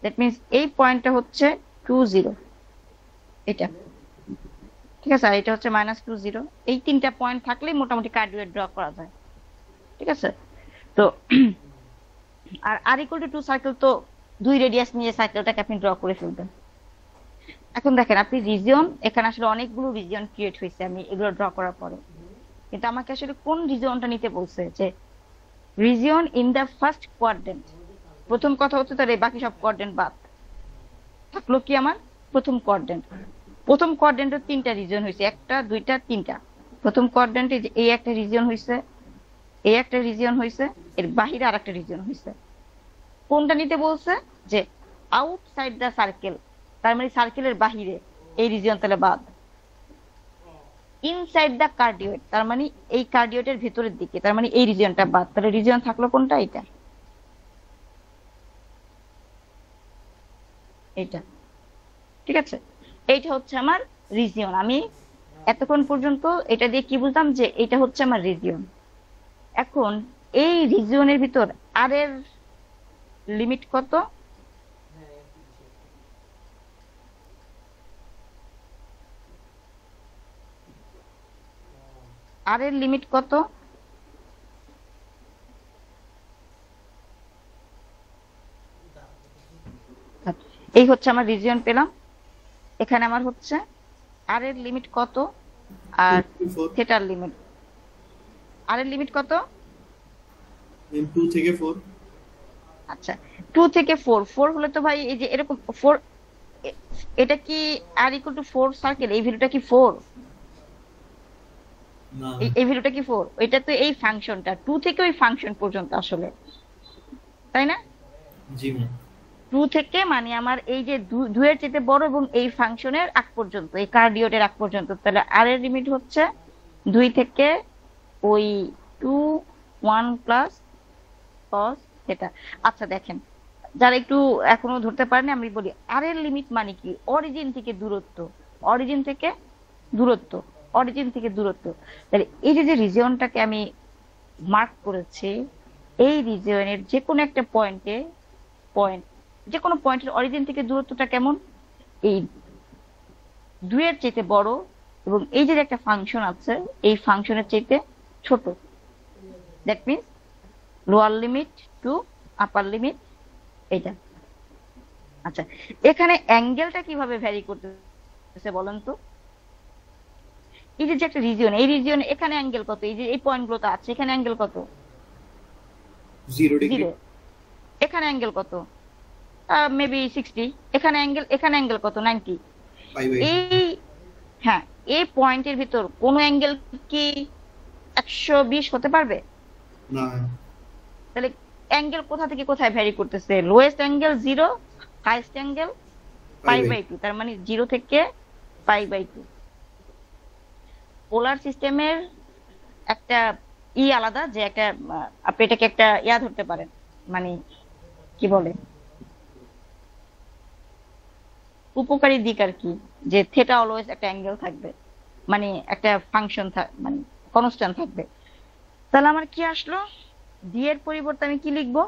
Speaker 1: দ্যাট মিনস এই পয়েন্টটা হচ্ছে 2, 0, এটা। ঠিক আছে? আর এটা হচ্ছে -2, 0। এই তিনটা পয়েন্ট থাকলেই মোটামুটি কার্ডিওয়েড ড্র করা যায়। ঠিক আছে? তো আর r = 2 সার্কেল, তো 2 রেডিয়াস নিয়ে সার্কেলটাকে আপনি ড্র করে ফেলবেন। এখন দেখেন, আপনি রিজিয়ন, এখানে আসলে অনেকগুলো রিজিয়ন ক্রিয়েট হয়েছে আমি এগুলো ড্র করার পরে, কিন্তু আমাকে আসলে কোন রিজিয়নটা নিতে বলছে? যে region in the first quadrant. প্রথম কথা হচ্ছে তার এই বাকি সব কোয়াড্রেন্ট বাদ থাকলো কি আমার প্রথম কোয়াড্রেন্ট। প্রথম কোয়াড্রেন্টের 3টা রিজিয়ন হয়েছে, 1টা 2টা 3টা। প্রথম কোয়াড্রেন্টে এই একটা রিজিয়ন হয়েছে, এই একটা রিজিয়ন হয়েছে, এর বাহিরে আর একটা রিজিয়ন হয়েছে। কোনটা নিতে বলছে? যে আউটসাইড দ্য সার্কেল, তার মানে সার্কেলের বাহিরে এই রিজিয়ন তাহলে বাদ। ইনসাইড দ্য কার্ডিওয়েড, তার মানে এই কার্ডিওয়েডের ভেতরের দিকে, তার মানে এই রিজিয়নটা বাদ। তাহলে রিজিয়ন থাকলো কোনটা? এটা, এটা। ঠিক আছে? এইটা হচ্ছে আমার রিজিয়ন। আমি এতক্ষণ পর্যন্ত এটা দিয়ে কি বুঝলাম? যে এটা হচ্ছে আমার রিজিয়ন। এখন এই রিজিয়নের ভিতর আর এর লিমিট কত? আর এর লিমিট কত? এই হচ্ছে আমার রিজিয়ন পেলাম। এখানে আমার হচ্ছে আর এর লিমিট কত আর
Speaker 2: 4
Speaker 1: থিটার লিমিট, আর এর লিমিট কত?
Speaker 2: 2 থেকে 4
Speaker 1: আচ্ছা 2 থেকে 4, 4 হলে তো ভাই এই যে এরকম 4, এটা কি আর ইকুয়াল টু 4 সার্কেল? এই ভ্যালুটা কি 4?
Speaker 2: না
Speaker 1: এই ভ্যালুটা কি 4? এটা তো এই ফাংশনটা 2 থেকে ওই ফাংশন পর্যন্ত আসলে, তাই না?
Speaker 2: জি ম্যাম
Speaker 1: 2 থেকে মানে আমার এই যে 2 এর চেয়ে বড় এবং এই ফাংশনের আগ পর্যন্ত, এই কার্ডিওটের আগ পর্যন্ত, তাহলে আর এর লিমিট হচ্ছে 2 থেকে ওই 2 1 প্লাস cos থিটা। আচ্ছা দেখেন, যারা একটু এখনো ধরতে পারেনি আমি বলি, আর এর লিমিট মানে কি? অরিজিন থেকে দূরত্ব, অরিজিন থেকে দূরত্ব, অরিজিন থেকে দূরত্ব। তাহলে এই যে রিজিয়নটাকে আমি মার্ক করেছি, এই রিজিয়নের যে কোনো একটা পয়েন্ট, যে কোনো পয়েন্টের অরিজিন থেকে দূরত্বটা কেমন? এই 2 এর চাইতে বড় এবং এই যে একটা ফাংশন আছে এই ফাংশনের চাইতে ছোট। That means lower limit to upper limit এটা। আচ্ছা এখানে অ্যাঙ্গেলটা কিভাবে ভ্যারি করতেছে বলেন তো? এই যে একটা রিজিয়ন, এই রিজিয়ন এখানে অ্যাঙ্গেল কত? এই যে এই পয়েন্টগুলোতে আছে এখানে অ্যাঙ্গেল কত?
Speaker 2: 0 ডিগ্রি
Speaker 1: 0। এখানে অ্যাঙ্গেল কত? মেবি 60। এখানে অ্যাঙ্গেল কত? 90।
Speaker 2: পাই বাই
Speaker 1: এই হ্যাঁ, এই পয়েন্টের ভিতর কোনো অ্যাঙ্গেল কি 120 হতে পারবে?
Speaker 2: না
Speaker 1: তাহলে অ্যাঙ্গেল কোথা থেকে কোথায় ভ্যারি করতেছে? লোয়েস্ট অ্যাঙ্গেল 0, হাইয়েস্ট অ্যাঙ্গেল
Speaker 2: পাই
Speaker 1: পাই
Speaker 2: বাই
Speaker 1: বাই 2, তার মানে 0 থেকে পাই বাই 2। পোলার সিস্টেমের একটা আলাদা, যে একটা আপনি এটাকে একটা ধরতে পারেন, মানে কি বলে, উপকারী দিক আর কি, যে থিটা অলওয়েজ একটা অ্যাঙ্গেল থাকবে, মানে একটা ফাংশন মানে কনস্ট্যান্ট থাকবে। তাহলে আমার কি আসলো? ডি এর পরিবর্তে আমি কি লিখবো?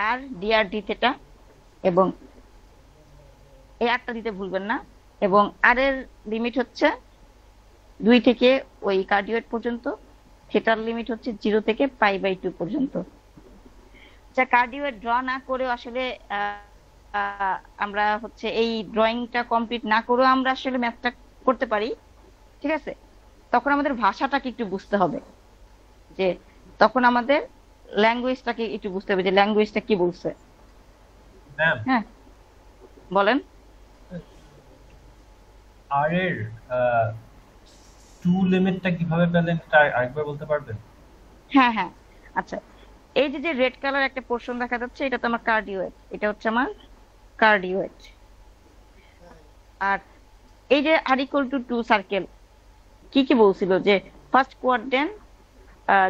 Speaker 1: আর ডি আর ডি থিটা, এবং এই আরটা দিতে ভুলবেন না। এবং আর এর লিমিট হচ্ছে 2 থেকে ওই কার্ডিওয়েট পর্যন্ত, থিটার লিমিট হচ্ছে 0 থেকে পাই বাই 2 পর্যন্ত। আচ্ছা কার্ডিওয়েট ড্র না করেও আসলে আমরা হচ্ছে এই ড্রয়িংটা কমপ্লিট না করেও আমরা আসলে ম্যাথটা করতে পারি, ঠিক আছে? তখন আমাদের ভাষাটাকে একটু বুঝতে হবে, যে তখন আমাদের ল্যাঙ্গুয়েজটাকে একটু বুঝতে হবে যে ল্যাঙ্গুয়েজটা কি বলছে।
Speaker 3: ম্যাম
Speaker 1: হ্যাঁ বলেন।
Speaker 3: আর এর টু লিমিটটা কিভাবে পেলেন এটা আরেকবার বলতে পারবেন?
Speaker 1: হ্যাঁ হ্যাঁ আচ্ছা, এই যে রেড কালার একটা পোর্শন দেখা যাচ্ছে, এটা তো আমার কার্ডিওয়েট, এটা হচ্ছে আমার কার্ডিওয়েট। আর এই যে আর ইকুয়াল টু 2 সার্কেল, কি কি বলছিল? যে first quadrant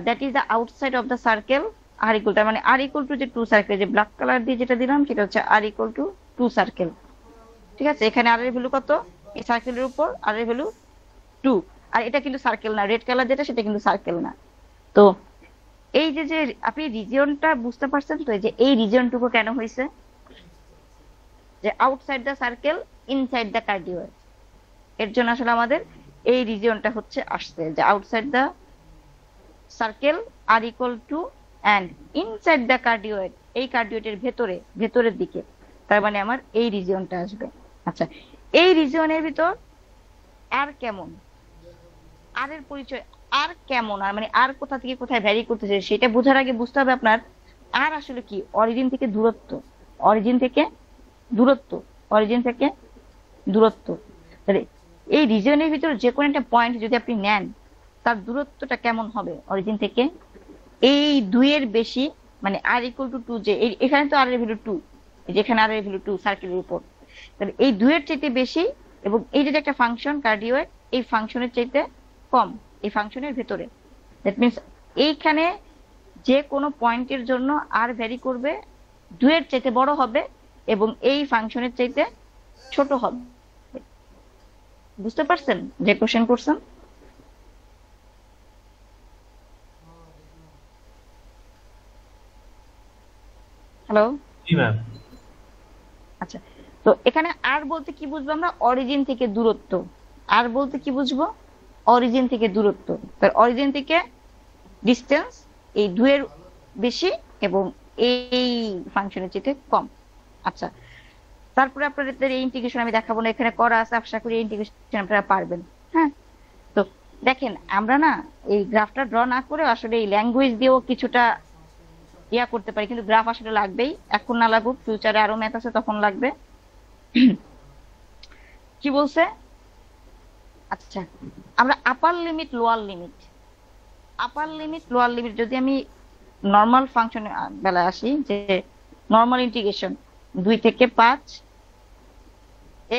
Speaker 1: that is the outside of the circle R equal, তার মানে আর ইকুয়াল টু যে 2 সার্কেল, যে ব্ল্যাক কালার দিয়ে যেটা দিলাম সেটা হচ্ছে আর ইকুয়াল টু 2 সার্কেল, ঠিক আছে? এখানে আর এর ভ্যালু কত? এই সার্কেলের উপর আর এর ভ্যালু 2। আর এটা কিন্তু সার্কেল না, রেড কালার যেটা সেটা কিন্তু সার্কেল না। তো এই যে আপনি রিজিয়নটা বুঝতে পারছেন তো, যে এই রিজিয়নটুকু কেন হয়েছে? যে outside the circle inside the cardioid, এর জন্য আসলে আমাদের এই রিজিয়নটা হচ্ছে আসছে, যে outside the circle R equal to and inside the cardioid, এই কার্ডিওয়েডের ভেতরের দিকে, তার মানে আমার এই রিজিয়নটা আসবে। আচ্ছা এই রিজিয়নের ভিতর আর কেমন, আর এর পরিচয়, আর কেমন, আর মানে আর কোথা থেকে কোথায় ভ্যারি করতেছে সেটা বোঝার আগে বুঝতে হবে আপনার আর আসলে কি? অরিজিন থেকে দূরত্ব, অরিজিন থেকে দূরত্ব, অরিজিন থেকে দূরত্ব। তাহলে এই রিজিয়নের ভিতর যে কোনো একটা পয়েন্ট যদি আপনি নেন, তার দূরত্বটা কেমন হবে অরিজিন থেকে? এই 2 এর বেশি, মানে আর ইকুয়াল টু 2, যে এখানে তো আর এর ভ্যালু 2, যেখানে আর এর ভ্যালু 2 সার্কেলের উপর, তাহলে এই 2 এর চাইতে বেশি, এবং এই যে একটা ফাংশন কার্ডিওয়েড, এই ফাংশনের চাইতে কম এই ফাংশনের ভেতরে। দ্যাট মিনস এইখানে যে কোনো পয়েন্টের জন্য আর ভ্যারি করবে, 2 এর চাইতে বড় হবে এবং এই ফাংশনের চাইতে ছোট হবে। বুঝতে পারছেন যে কোশ্চেন করছেন? হ্যালো।
Speaker 3: জি ম্যাম।
Speaker 1: আচ্ছা তো এখানে আর বলতে কি বুঝবো আমরা? অরিজিন থেকে দূরত্ব। আর বলতে কি বুঝবো? অরিজিন থেকে দূরত্ব। তার অরিজিন থেকে ডিস্টেন্স এই 2 এর বেশি এবং এই ফাংশনের চেয়ে কম। আচ্ছা, তারপরে আপনাদের এই ইন্টিগ্রেশন আমি দেখাবো না, এখানে করা আছে, আশা করি এই ইন্টিগ্রেশন আপনারা পারবেন। হ্যাঁ, তো দেখেন আমরা না এই গ্রাফটা ড্র না করে আসলে এই ল্যাঙ্গুয়েজ দিয়েও কিছুটা ইয়া করতে পারি, কিন্তু গ্রাফ আসলে লাগবেই, এখন না লাগুক, ফিউচারে আরো ম্যাথ আছে তখন লাগবে। কি বলছে? আচ্ছা, আমরা আপার লিমিট লোয়ার লিমিট যদি আমি নর্মাল ফাংশন বেলায় আসি, যে নর্মাল ইন্টিগ্রেশন 2 থেকে 5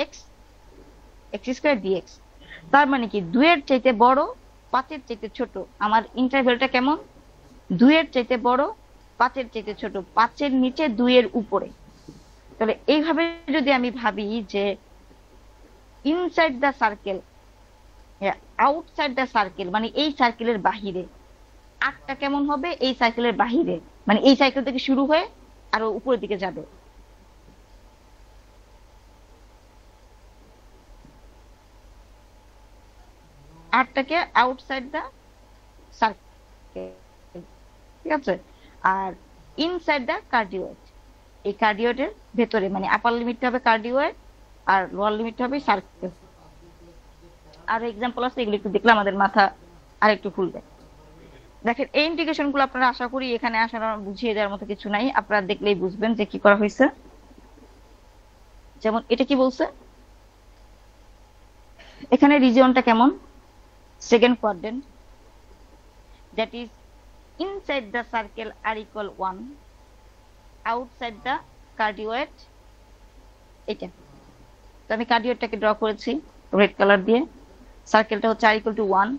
Speaker 1: x স্কয়ার ডিএক্স, তার মানে কি 2 এর চাইতে বড় 5 এর চাইতে ছোট, আমার ইন্টারভ্যালটা কেমন? 2 এর চাইতে বড় 5 এর চাইতে ছোট, 5 এর নিচে 2 এর উপরে। তাহলে এইভাবে যদি আমি ভাবি যে inside the circle, outside the circle মানে এই সার্কেলের বাহিরে, আটটা কেমন হবে? এই সার্কেলের বাহিরে মানে এই সার্কেল থেকে শুরু হয়ে আরো উপরের দিকে যাবে। আটটাকে আউটসাইড দ্য সার্কেল, ঠিক আছে? আর ইনসাইড দ্য কার্ডিওয়েড, এই কার্ডিওয়েডের ভেতরে মানে আপার লিমিটটা হবে কার্ডিওয়েড আর লোয়ার লিমিটটা হবে সার্কেল। আর এক্সাম্পল আছে, এগুলো একটু দেখলে আমাদের মাথা আর একটু খুলবে। দেখেন এই ইন্টিগ্রেশন গুলো আপনারা আশা করি এখানে আসার বুঝিয়ে দেওয়ার মতো কিছু নাই, আপনারা দেখলেই বুঝবেন যে কি করা হয়েছে। যেমন এটা কি বলছে, এখানে রিজিয়নটা কেমন? Second quadrant, that is inside the circle R equal 1, outside the cardioid এটা। তো আমি কার্ডিওয়েডটাকে ড্র করেছি রেড কালার দিয়ে, সার্কেলটা হচ্ছে আর ইকুয়াল টু 1।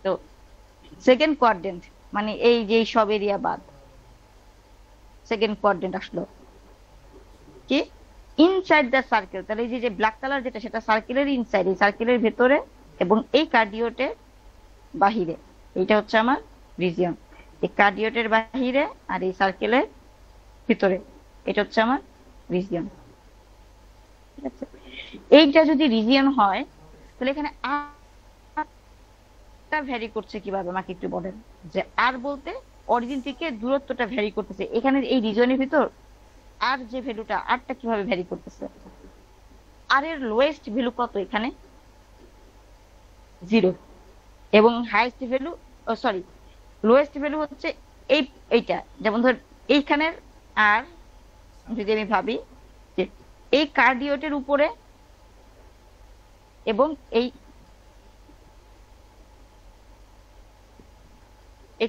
Speaker 1: তো সেকেন্ড কোয়াড্রেন্ট মানে এই যে সব এরিয়া বাদ, সেকেন্ড কোয়াড্রেন্ট আসলো কি ইনসাইড দ্য সার্কেল, তাহলে এই যে ব্ল্যাক কালার যেটা সেটা সার্কেলের ইনসাইড, এই সার্কেলের ভেতরে এবং এই কার্ডিওটের বাহিরে, এইটা হচ্ছে আমার রিজিয়ন। এই কার্ডিওটের বাহিরে আর এই সার্কেলের ভিতরে, এটা হচ্ছে আমার রিজিয়ন, ঠিক আছে? এইটা যদি রিজিয়ন হয় তাহলে এখানে আরটা ভ্যারি করছে কিভাবে আমাকে একটু বলেন। যে আর বলতে অরিজিন থেকে দূরত্বটা ভ্যারি করতেছে, এখানে এই রিজিয়নের ভিতর আর যে ভ্যালুটা আরটা কিভাবে ভ্যারি করতেছে? আর এর লোয়েস্ট ভ্যালু কত? এখানে 0 এবং highest value, sorry lowest value হচ্ছে এইটা। যেমন ধর এইখানের আর যদি আমি ভাবি যে এই কার্ডিওটের উপরে এবং এই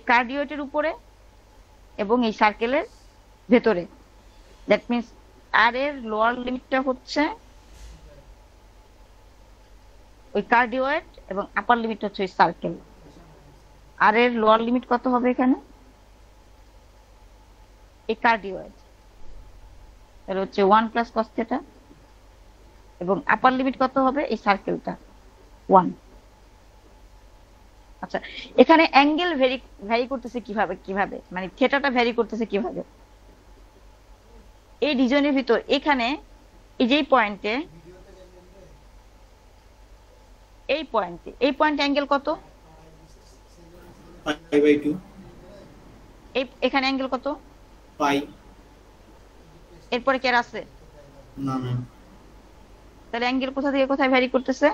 Speaker 1: কার্ডিওটের উপরে এবং এই সার্কেলের ভেতরে, দ্যাট মিন্স আর এর লোয়ার লিমিটটা হচ্ছে ওই কার্ডিওয়েড এবং আপার লিমিট হচ্ছে ওই সার্কেল। আর এর লোয়ার লিমিট কত হবে এখানে? এই কার্ডিওয়েড, তাহলে হচ্ছে 1 প্লাস কস থিটা, এবং আপার লিমিট কত হবে? এই সার্কেলটা 1। আচ্ছা, এখানে অ্যাঙ্গেল ভ্যারি করতেছে কিভাবে মানে থিটাটা ভ্যারি করতেছে কিভাবে? এই রিজনের ভিতর এখানে এই যে পয়েন্টে, এই পয়েন্টে অ্যাঙ্গেল কত?
Speaker 2: π/2।
Speaker 1: এখানে অ্যাঙ্গেল কত?
Speaker 2: π।
Speaker 1: এরপরে কি আর আছে?
Speaker 2: না না,
Speaker 1: তাহলে অ্যাঙ্গেল কোথা থেকে কোথায় ভ্যারি করতেছে?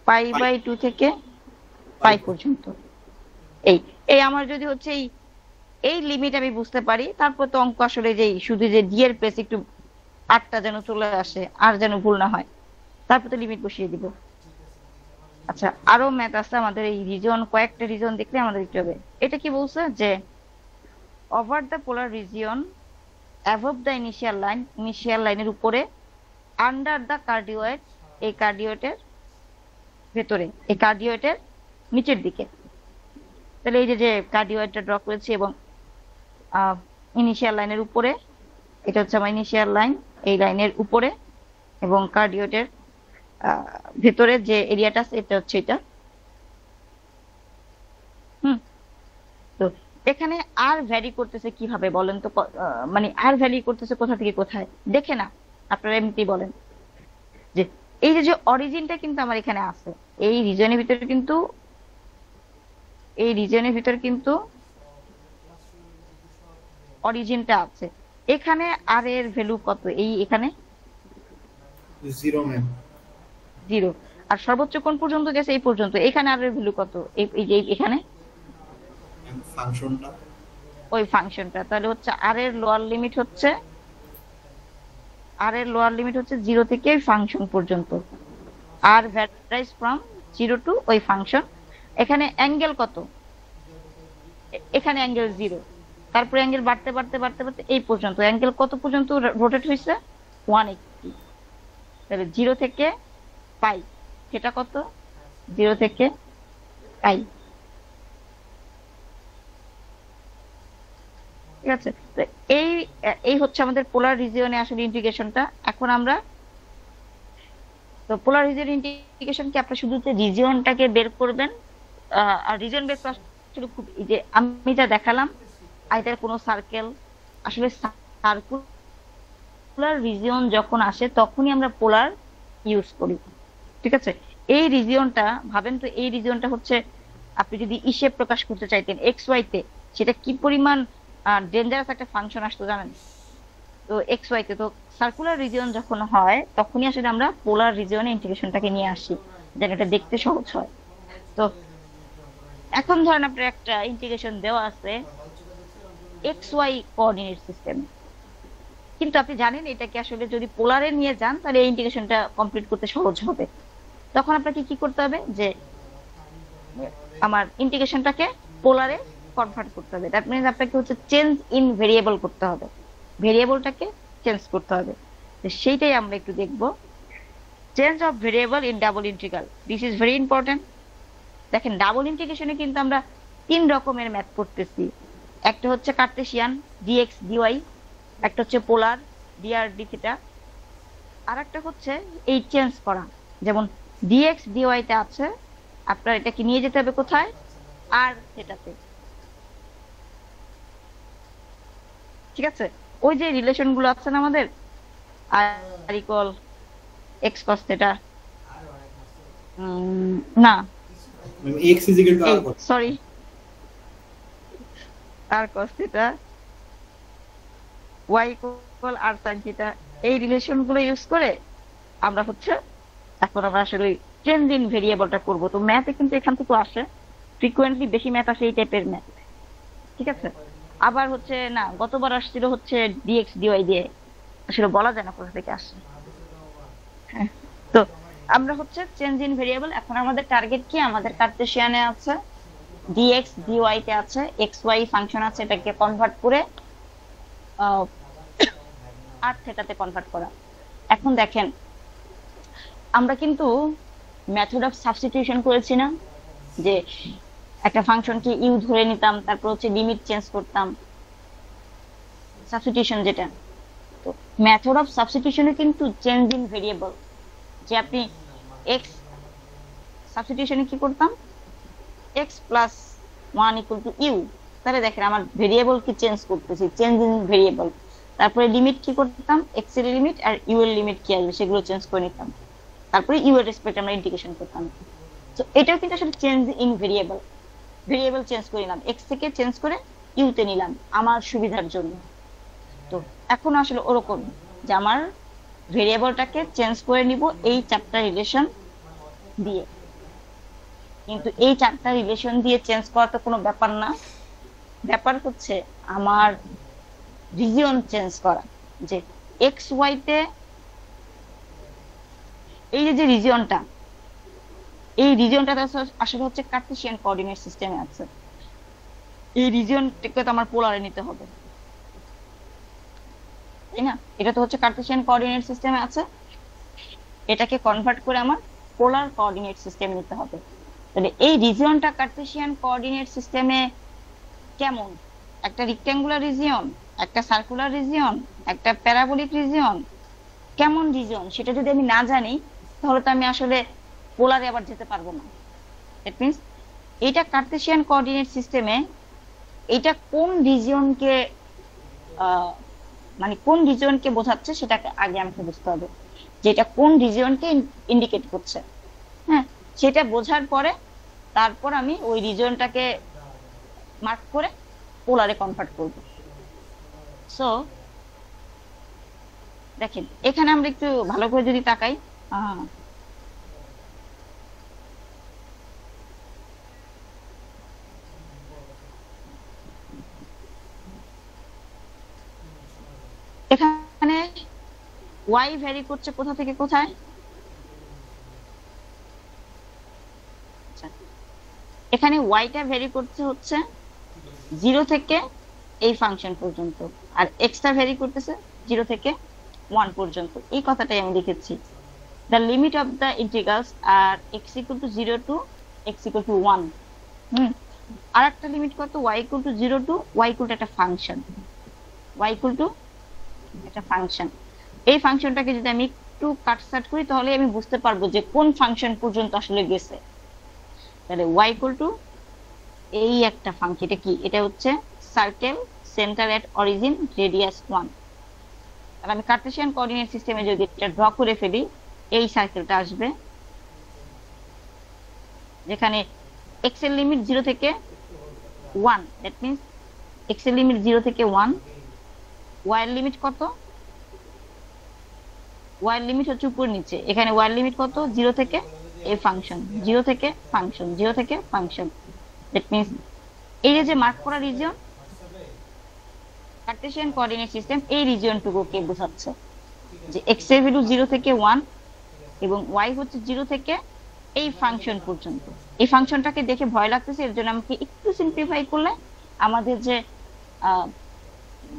Speaker 1: π/2 থেকে π পর্যন্ত। এই আমার যদি হচ্ছে এই লিমিট আমি বুঝতে পারি, তারপর তো অঙ্ক আসলে যে শুধু যে ডি এর প্লেস একটু আটটা যেন চলে আসে আর যেন ভুল না হয়, তারপর তো লিমিট বসিয়ে দিব। আচ্ছা, আরো ম্যাথ আছে আমাদের, এই রিজন কয়েকটা রিজন দেখলে আমাদের একটু হবে। এটা কি বলছে যে over the polar region above the initial লাইনের উপরে, আন্ডার দ্য কার্ডিওয়েড এই কার্ডিওয়েটের ভেতরে, এই কার্ডিওয়েটের নিচের দিকে। তাহলে এই যে কার্ডিওয়েডটা ড্র করেছি এবং ইনিশিয়াল লাইনের উপরে, এটা হচ্ছে আমার ইনিশিয়াল লাইন, এই লাইনের উপরে এবং কার্ডিওয়েটের ভেতরে যে এরিয়াটা আছে এটা হচ্ছে এটা। তো এখানে আর ভ্যারি করতেছে কিভাবে বলেন তো? মানে আর ভ্যারি করতেছে কোথা থেকে কোথায়? দেখে না, আপনারা এমনিতেই বলেন যে এই যে অরিজিনটা কিন্তু আমার এখানে আছে, এই রিজনের ভিতরে কিন্তু অরিজিনটা আছে, এখানে আর এর ভ্যালু কত? এই এখানে
Speaker 2: 0 ম্যাম।
Speaker 1: 0। আর সর্বোচ্চ কোন পর্যন্ত গেছে? এই পর্যন্ত। এখানে আর এর ভ্যালু কত? এই যে এখানে
Speaker 2: ফাংশনটা
Speaker 1: ওই ফাংশনটা, তাহলে হচ্ছে আর এর লোয়ার লিমিট হচ্ছে 0 থেকে ফাংশন পর্যন্ত। আর ভ্যারাইজ ফ্রম 0 টু ওই ফাংশন। এখানে অ্যাঙ্গেল কত? এখানে অ্যাঙ্গেল 0, তারপরে অ্যাঙ্গেল বাড়তে বাড়তে বাড়তে বাড়তে এই পর্যন্ত। অ্যাঙ্গেল কত পর্যন্ত রোটেট হয়েছে? 180। তাহলে 0 থেকে পাই, সেটা কত? 0 থেকে পাই। ঠিক আছে, তো এই এই হচ্ছে আমাদের পোলার রিজিয়নে আসলে ইন্টিগ্রেশনটা। এখন আমরা তো পোলার রিজিয়ন ইন্টিগ্রেশন কি আপনারা শুধু রিজিয়নটাকে বের করবেন, আর রিজিয়ন বের করা আসলে খুব, এই যে আমি যা দেখালাম, আইদার কোনো সার্কেল, আসলে সার্কুলার রিজিয়ন যখন আসে তখনই আমরা পোলার ইউজ করি। ঠিক আছে, এই রিজিয়নটা ভাবেন তো, এই রিজিয়নটা হচ্ছে আপনি যদি ইসে প্রকাশ করতে চাইতেন এক্স ওয়াই তে, সেটা কি পরিমাণ ডেঞ্জারাস একটা ফাংশন আসতো জানেন? তো এক্স ওয়াই তে তো সার্কুলার রিজিয়ন যখন হয় তখনই আসলে আমরা পোলার রিজিয়নে ইন্টিগ্রেশনটাকে নিয়ে আসি, যেন এটা দেখতে সহজ হয়। তো এখন ধরেন আপনার একটা ইন্টিগ্রেশন দেওয়া আছে এক্স ওয়াই কোঅর্ডিনেট সিস্টেমে, কিন্তু আপনি জানেন এটাকে আসলে যদি পোলারে নিয়ে যান তাহলে এই ইন্টিগ্রেশনটা কমপ্লিট করতে সহজ হবে। তখন আপনাকে কি করতে হবে, যে আমার ইন্টিগ্রেশনটাকে পোলারে কনভার্ট করতে হবে। দ্যাট মিনস আপনাকে হচ্ছে চেঞ্জ ইন ভেরিয়েবল করতে হবে, ভেরিয়েবলটাকে চেঞ্জ করতে হবে। তো সেইটাই আমরা একটু দেখব, change of variable in double integral. This is very important. দেখেন ডাবল ইন্টিগ্রেশনে কিন্তু আমরা 3 রকমের ম্যাথ করতেছি। একটা হচ্ছে কার্টেসিয়ান ডিএক্স ডিওয়াই, একটা হচ্ছে পোলার ডিআর ডি থিটা, আর একটা হচ্ছে এই চেঞ্জ করা। যেমন ডিএক্স ডিওয়াই তে আছে, আপনার এটাকে নিয়ে যেতে হবে কোথায়? আর থিটাতে। ঠিক আছে, ওই যে রিলেশন গুলো আছে না আমাদের, R equal X cos theta, না
Speaker 2: x is equal to r cos
Speaker 1: sorry, R cos theta, Y equal R sine theta, এই রিলেশন গুলো ইউজ করে আমরা হচ্ছে এখন আমরা আসলে চেঞ্জ ইন ভেরিয়েবলটা করব। তো ম্যাথে কিন্তু এখান থেকে আসে, ফ্রিকোয়েন্টলি বেশি ম্যাথ আসে এই টাইপের ম্যাথ। ঠিক আছে, আবার হচ্ছে না, গতবার আসছিল হচ্ছে ডিএক্স ডিওয়াই দিয়ে, আসলে বলা যায় না কোথা থেকে আসে। হ্যাঁ, তো আমরা হচ্ছে চেঞ্জ ইন ভেরিয়েবল। এখন আমাদের টার্গেট কি? আমাদের কার্টেসিয়ানে আছে ডিএক্স ডিওয়াই তে আছে এক্স ওয়াই ফাংশন আছে, এটাকে কনভার্ট করে আর থিটাতে কনভার্ট করা। এখন দেখেন আমরা কিন্তু মেথড অফ সাবস্টিটিউশন করেছি না, যে একটা ফাংশনকে ইউ ধরে নিতাম, তারপর হচ্ছে লিমিট চেঞ্জ করতাম, সাবস্টিটিউশন যেটা। তো মেথড অফ সাবস্টিটিউশনে কিন্তু চেঞ্জ ইন ভেরিয়েবল, যে আপনি এক্স সাবস্টিটিউশনে কি করতাম, X plus 1 equal to U, তাহলে দেখেন আমার ভেরিয়েবল কি চেঞ্জ করতেছি, চেঞ্জ ইন ভেরিয়েবল। তারপরে লিমিট কি করতাম, এক্স এর লিমিট আর ইউ এর লিমিট কি আসবে সেগুলো চেঞ্জ করে নিতাম, তারপরে ইউ এর রেসপেক্ট আমরা ইন্টিগ্রেশন করতাম। তো এটাও কিন্তু আসলে change in variable, variable change করে নিলাম, এক্স থেকে চেঞ্জ করে ইউ তে নিলাম আমার সুবিধার জন্য। তো এখন আসলে ওরকম যে আমার ভেরিয়েবলটাকে চেঞ্জ করে নিব এই 4টা রিলেশন দিয়ে, কিন্তু এই 4টা রিলেশন দিয়ে চেঞ্জ করা তো কোনো ব্যাপার না। ব্যাপার হচ্ছে আমার রিজিয়ন চেঞ্জ করা, যে এক্স ওয়াই তে এই যে রিজিয়নটা, এই রিজিয়নটা আসলে হচ্ছে কার্টেসিয়ান কোঅর্ডিনেট সিস্টেমে আছে। এই রিজিয়নটাকে তো আমার পোলারে নিতে হবে, তাই না? এটা তো হচ্ছে কার্টেসিয়ান কোঅর্ডিনেট সিস্টেমে আছে, এটাকে কনভার্ট করে আমার পোলার কোঅর্ডিনেট সিস্টেমে নিতে হবে। তাহলে এই রিজিয়নটা কার্টেসিয়ান কোঅর্ডিনেট সিস্টেমে কেমন? একটা রেক্ট্যাঙ্গুলার রিজিয়ন, একটা সার্কুলার রিজিয়ন, একটা প্যারাবোলিক রিজিয়ন, কেমন রিজিয়ন সেটা যদি আমি না জানি তাহলে তো আমি আসলে পোলারে আবার যেতে পারবো না। দ্যাট মিন্স এটা কার্টেসিয়ান কোঅর্ডিনেট সিস্টেমে এটা কোন রিজিয়নকে মানে কোন রিজিয়নকে বোঝাচ্ছে সেটাকে আগে আমাকে বুঝতে হবে, যে এটা কোন রিজিয়নকে ইন্ডিকেট করছে। হ্যাঁ, সেটা বোঝার পরে তারপর আমি ওই রিজিয়নটাকে মার্ক করে পোলারে কনভার্ট করব। সো দেখেন এখানে আমরা একটু ভালো করে যদি তাকাই, আহ, এখানে ওয়াই ভ্যারি করছে কোথা থেকে কোথায়? আচ্ছা, এখানে ওয়াইটা ভ্যারি করছে হচ্ছে 0 থেকে এই ফাংশন পর্যন্ত, আর এক্সটা ভ্যারি করতেছে 0 থেকে 1 পর্যন্ত। এই কথাটাই আমি লিখেছি, the limit of the integrals are x equal to 0 to x equal to 1। আর একটা লিমিট কত? y equal to 0 to y equal to একটা ফাংশন, y equal to একটা ফাংশন। এই ফাংশনটাকে যদি আমি একটু কাটছাট করি তাহলে আমি বুঝতে পারবো যে কোন ফাংশন পর্যন্ত আসলে গেছে। তাহলে y equal to এই একটা ফাংশন, এটা কি? এটা হচ্ছে circle centre at origin radius 1। আর আমি কার্টেসিয়ান কোঅর্ডিনেট সিস্টেমে যদি এটা ড্র করে ফেলি, এই সার্কেলটা আসবে যেখানে x এর লিমিট 0 থেকে 1, দ্যাট মিন্স x এর লিমিট 0 থেকে 1, y এর লিমিট কত? y এর লিমিট হচ্ছে উপর নিচে, এখানে y এর লিমিট কত? 0 থেকে এই ফাংশন, 0 থেকে ফাংশন, 0 থেকে ফাংশন। দ্যাট মিন্স এই যে মার্ক করা রিজিয়ন, কার্টেসিয়ান কোঅর্ডিনেট সিস্টেম এই রিজিয়নটুকুকে বোঝাচ্ছে যে x এর ভ্যালু 0 থেকে 1 এবং y হচ্ছে 0 থেকে এই ফাংশন পর্যন্ত। এই ফাংশনটাকে দেখে ভয় লাগতেছে, এর জন্য আমাকে একটু সিম্পলিফাই করলে আমাদের যে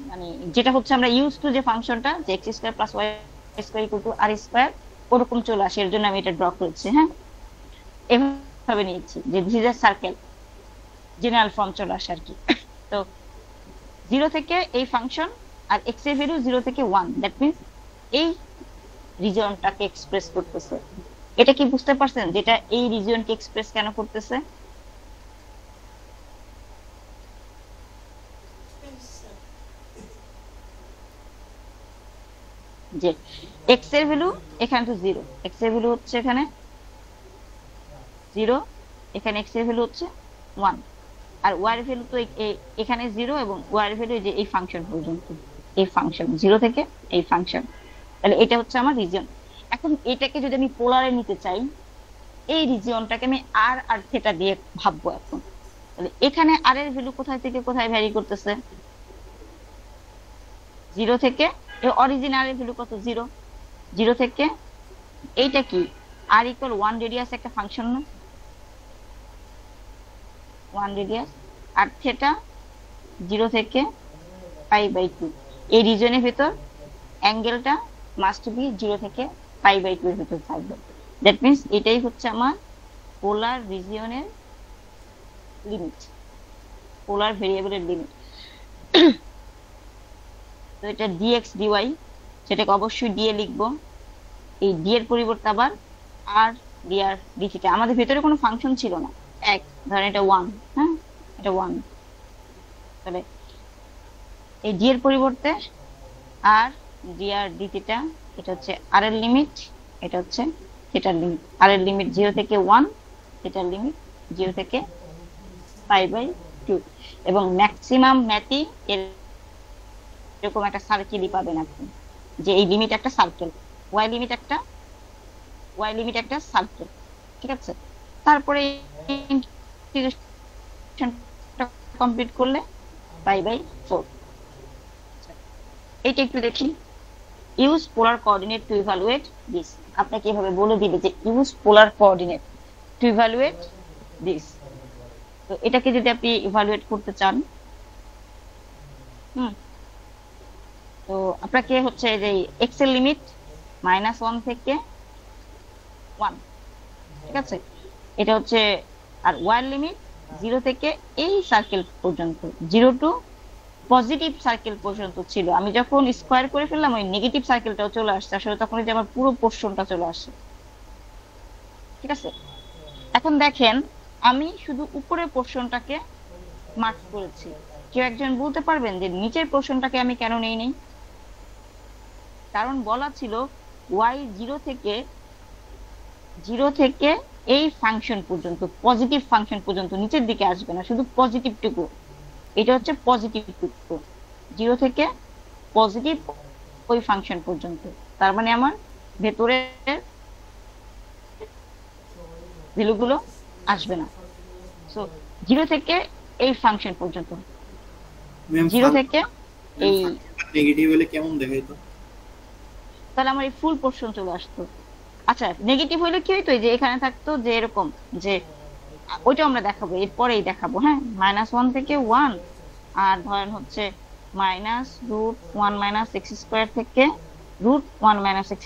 Speaker 1: মানে যেটা হচ্ছে আমরা ইউজ টু যে ফাংশনটা যে x square plus y square equal to r square, ওরকম চলে আসে। এর জন্য আমি এটা ড্র করেছি। হ্যাঁ, এভাবে নিয়েছি যে this is a circle, general form চলে আসে আর কি। তো 0 থেকে এই ফাংশন আর x এর ভ্যালু 0 থেকে 1, দ্যাট মিন্স এই রিজিয়নটাকে এক্সপ্রেস করতেছে। এটা কি বুঝতে পারছেন যেটা এই রিজিয়নকে এক্সপ্রেস কেন করতেছে? যে x এর ভ্যালু এখানে তো 0, x এর ভ্যালু হচ্ছে এখানে 0, এখানে x এর ভ্যালু হচ্ছে 1, আর y এর ভ্যালু তো এখানে 0 এবং y এর ভ্যালু যে এই ফাংশন পর্যন্ত, এই ফাংশন 0 থেকে এই ফাংশন। তাহলে এটা হচ্ছে আমার রিজিয়ন। এখন এটাকে যদি আমি পোলারে নিতে চাই, এই রিজিয়নটাকে আমি আর আর থিটা দিয়ে ভাববো এখন। তাহলে এখানে আর এর ভ্যালু কোথায় থেকে কোথায় ভ্যারি করতেছে? 0 থেকে এই অরিজিন আর এর ভ্যালু কত? 0, 0 থেকে এইটা কি r ইকুয়াল 1 রেডিয়াস একটা ফাংশন না? 1 রেডিয়াস, আর থিটা 0 থেকে π/2। এই রিজিয়নের ভিতর অ্যাঙ্গেলটা মাস্ট বি 0 থেকে π/2 এর ভিতর থাকবে। দ্যাট মিন্স এটাই হচ্ছে আমার পোলার রিজিয়নের লিমিট, পোলার ভেরিয়েবলের লিমিট। তো এটা dx dy, সেটাকে অবশ্যই দিয়ে লিখবো। এই d এর পরিবর্তে আবার r dr dθ। আমাদের ভিতরে কোনো ফাংশন ছিল না, এক ধরেন এটা 1, হ্যাঁ এটা 1, তাহলে এই d এর পরিবর্তে r dr dθ, এটা হচ্ছে r এর লিমিট, এটা হচ্ছে থিটার লিমিট। r এর লিমিট 0 থেকে 1, থিটার লিমিট 0 থেকে π/2। এবং ম্যাক্সিমাম ম্যাথই এরকম একটা সার্কেলই পাবেন আপনি, যে এই লিমিট একটা সার্কেল, y লিমিট একটা সার্কেল, ঠিক আছে? তারপরে ইন্টিগ্রেশনটা কমপ্লিট করলে π/4। এইটা একটু দেখি, use polar coordinate two evaluate this. আপনাকে এভাবে বলে দিবে যে use polar coordinate two evaluate this. তো এটাকে যদি আপনি ইভালুয়েট করতে চান, তো আপনাকে হচ্ছে যে x এর লিমিট -1 থেকে 1, ঠিক আছে? এটা হচ্ছে, আর y এর লিমিট 0 থেকে এই সার্কেল পর্যন্ত, 0 টু পজিটিভ সার্কেল পর্যন্ত ছিল। আমি যখন স্কয়ার করে ফেললাম ওই নেগেটিভ সার্কেলটাও চলে আসছে আসলে, তখন যে আমার পুরো পোরশনটা চলে আসে, ঠিক আছে? এখন দেখেন আমি শুধু উপরের পোরশনটাকে মার্ক করেছি। কেউ একজন বলতে পারবেন যে নিচের পোরশনটাকে আমি কেন নেই? কারণ বলা ছিল y 0 থেকে এই ফাংশন পর্যন্ত, পজিটিভ ফাংশন পর্যন্ত, নিচের দিকে আসবে না, শুধু পজিটিভ টুকু। এটা হচ্ছে পজিটিভ টুকু, 0 থেকে পজিটিভ ওই ফাংশন পর্যন্ত, তার মানে আমার ভেতরের ভ্যালুগুলো আসবে না। সো 0 থেকে এই ফাংশন পর্যন্ত,
Speaker 2: ম্যাম
Speaker 1: 0 থেকে এই,
Speaker 2: নেগেটিভ হলে কেমন দেখাইতো?
Speaker 1: তাহলে আমার এই ফুল পোর্শন চলে আসতো। আচ্ছা, নেগেটিভ হলে কি হইতো, এই যে এখানে থাকতো যে এরকম, যে ওইটা আমরা দেখাবো, এরপরেই দেখাবো। হ্যাঁ, -1 থেকে 1, আর ধরেন হচ্ছে -√1 - x² থেকে √1 - x²,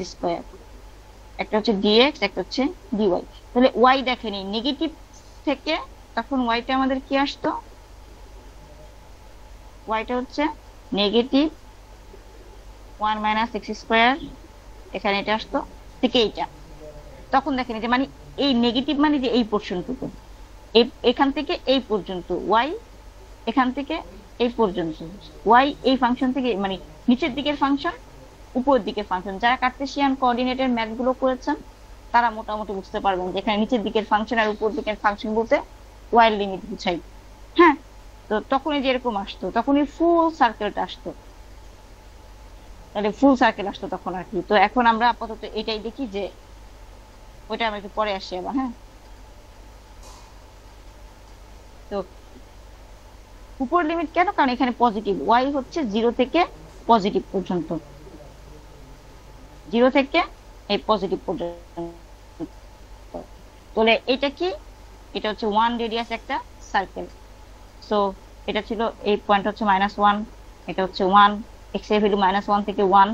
Speaker 1: একটা হচ্ছে dx, একটা হচ্ছে dy। তাহলে y দেখেনি, নেগেটিভ থেকে তখন yটা আমাদের কি আসতো, yটা হচ্ছে -1 - x², এখানে এটা আসতো থেকে এইটা। তখন দেখেন যে মানে এই নেগেটিভ মানে যে এই পোর্শনটুকু, এখান থেকে এই পর্যন্ত y, এখান থেকে এই পর্যন্ত y, এই ফাংশন থেকে মানে নিচের দিকের ফাংশন, উপরের দিকের ফাংশন। যারা কার্টেসিয়ান কোঅর্ডিনেটের ম্যাথ গুলো করেছেন তারা মোটামুটি বুঝতে পারবেন যে এখানে নিচের দিকের ফাংশন আর উপর দিকের ফাংশন বলতে y এর লিমিট বুঝাই। হ্যাঁ, তো তখনই যে এরকম আসতো, তখনই ফুল সার্কেলটা আসতো, তাহলে ফুল সার্কেল আসতো তখন আর কি। তো এখন আমরা আপাতত এটাই দেখি, যে ওইটা আমরা একটু পরে আসি আবার। হ্যাঁ, তো উপর লিমিট কেন, কারণ এখানে পজিটিভ, y হচ্ছে 0 থেকে পজিটিভ পর্যন্ত, 0 থেকে এই পজিটিভ পর্যন্ত। তাহলে এটা কি, এটা হচ্ছে 1 রেডিয়াস একটা সার্কেল। সো এটা ছিল, এই পয়েন্ট হচ্ছে -1, এটা হচ্ছে 1, x এর ভ্যালু -1 থেকে 1,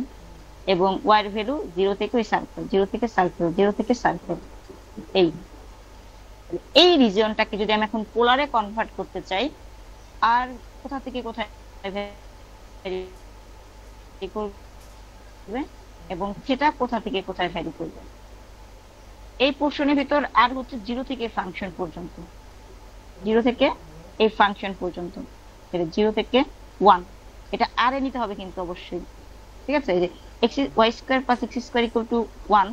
Speaker 1: এবং y এর ভ্যালু 0 থেকে ওই সার্কেল, 0 থেকে সার্কেল, 0 থেকে সার্কেল। এই রিজিয়নটাকে যদি আমি এখন পোলারে কনভার্ট করতে চাই, আর কোথা থেকে কোথায় ভ্যারি করবে এবং সেটা কোথা থেকে কোথায় ভ্যারি করবে, এই পোর্শনের ভিতর আর হচ্ছে 0 থেকে ফাংশন পর্যন্ত, 0 থেকে এই ফাংশন পর্যন্ত, 0 থেকে 1, এটা আর এ নিতে হবে কিন্তু অবশ্যই। ঠিক আছে, এই যে y² + x² = 1,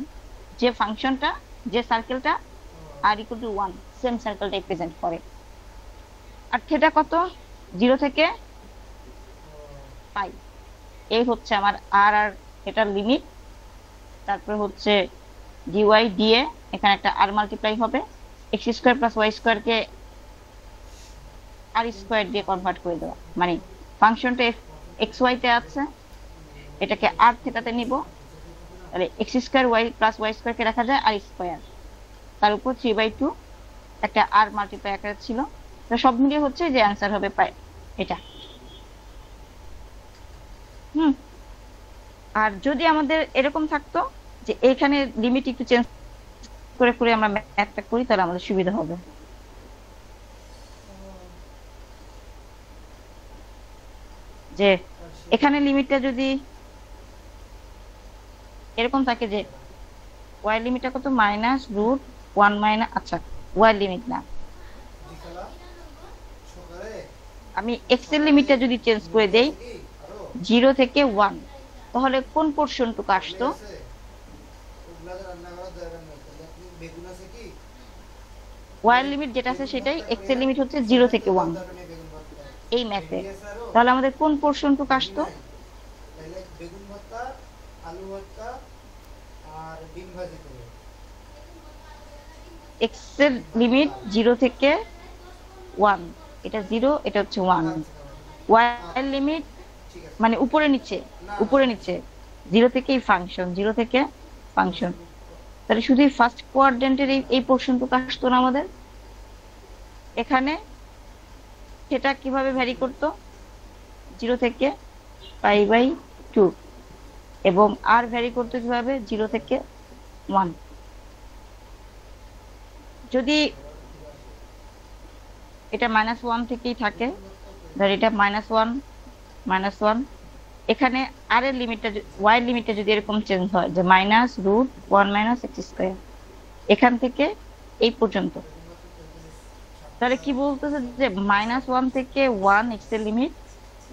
Speaker 1: যে ফাংশনটা, যে সার্কেলটা r = 1, সেম সার্কেলটাই প্রেজেন্ট করে। আর থিটা কত, 0 থেকে পাই, এই হচ্ছে আমার আর আর এটার লিমিট। তারপর হচ্ছে dy dA, এখানে একটা r মাল্টিপ্লাই হবে, x² + y² কে r² দিয়ে কনভার্ট করে দেওয়া, মানে ফাংশনটা xy তে আছে, এটাকে r থিটাতে নিব, তাহলে x² y + y² কে রাখা যায় r², তার উপর 3/2 একটা r মাল্টিপ্লাই আকারে ছিল। তো সব মিলিয়ে হচ্ছে যে অ্যান্সার হবে পাই এটা। আর যদি আমাদের এরকম থাকতো যে এইখানে লিমিট একটু চেঞ্জ করে করে আমরা ম্যাথটা করি, তাহলে আমাদের সুবিধা হবে। যে এখানে লিমিটটা যদি এরকম থাকে যে y লিমিটটা কত, -√1 - আচ্ছা y লিমিট না, আমি x এর লিমিটটা যদি চেঞ্জ করে দেই 0 থেকে 1, তাহলে কোন পোর্শনটুকু আসতো, y এর লিমিট যেটা আছে সেটাই, x এর লিমিট হচ্ছে 0 থেকে 1 এই ম্যাথে, তাহলে আমাদের কোন পোর্শনটুকু আসতো, x এর লিমিট 0 থেকে 1, এটা 0, এটা হচ্ছে 1, y এর লিমিট মানে উপরে নিচে, উপরে নিচে 0 থেকে এই ফাংশন, 0 থেকে ফাংশন, তাহলে শুধু ফার্স্ট কোয়াড্রেন্টের এই পোর্শনটুকু আসতো না আমাদের। এখানে সেটা কিভাবে ভ্যারি করতো, 0 থেকে π/2, এবং আর ভ্যারি করতো কিভাবে, 0 থেকে 1। যদি এটা -1 থেকেই থাকে, ধর এটা -1 -1, এখানে আর এর লিমিটটা, y এর লিমিটটা যদি এরকম চেঞ্জ হয় যে -√1 - x², এখান থেকে এই পর্যন্ত, তাহলে কি বলতেছে যে -1 থেকে 1 x এর লিমিট,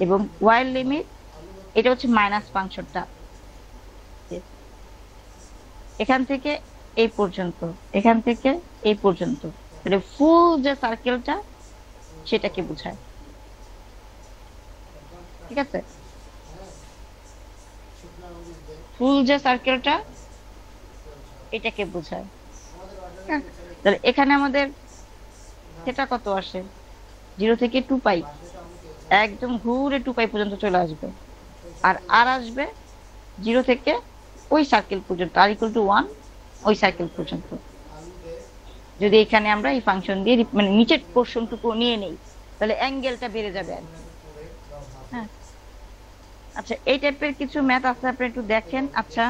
Speaker 1: এবং y এর লিমিট, এটা হচ্ছে মাইনাস ফাংশনটা, এখান থেকে এই পর্যন্ত, এখান থেকে এই পর্যন্ত, তাহলে ফুল যে সার্কেলটা সেটাকে বোঝায়। ঠিক আছে, ফুল যে সার্কেলটা এটাকে বোঝায়। হ্যাঁ, তাহলে এখানে আমাদের সেটা কত আসে, 0 থেকে 2 পাই, একদম ঘুরে 2 পাই পর্যন্ত চলে আসবে। আর আর আসবে 0 থেকে ওই সার্কেল পর্যন্ত, আর ইকুয়াল টু 1 ওই সার্কেল পর্যন্ত। যদি এখানে আমরা এই ফাংশন দিয়ে মানে নিচের পোর্শনটুকু নিয়ে নেই, তাহলে অ্যাঙ্গেলটা বেড়ে যাবে আর কি। হ্যাঁ, আচ্ছা এই টাইপের কিছু ম্যাথ আছে, আপনি একটু দেখেন। আচ্ছা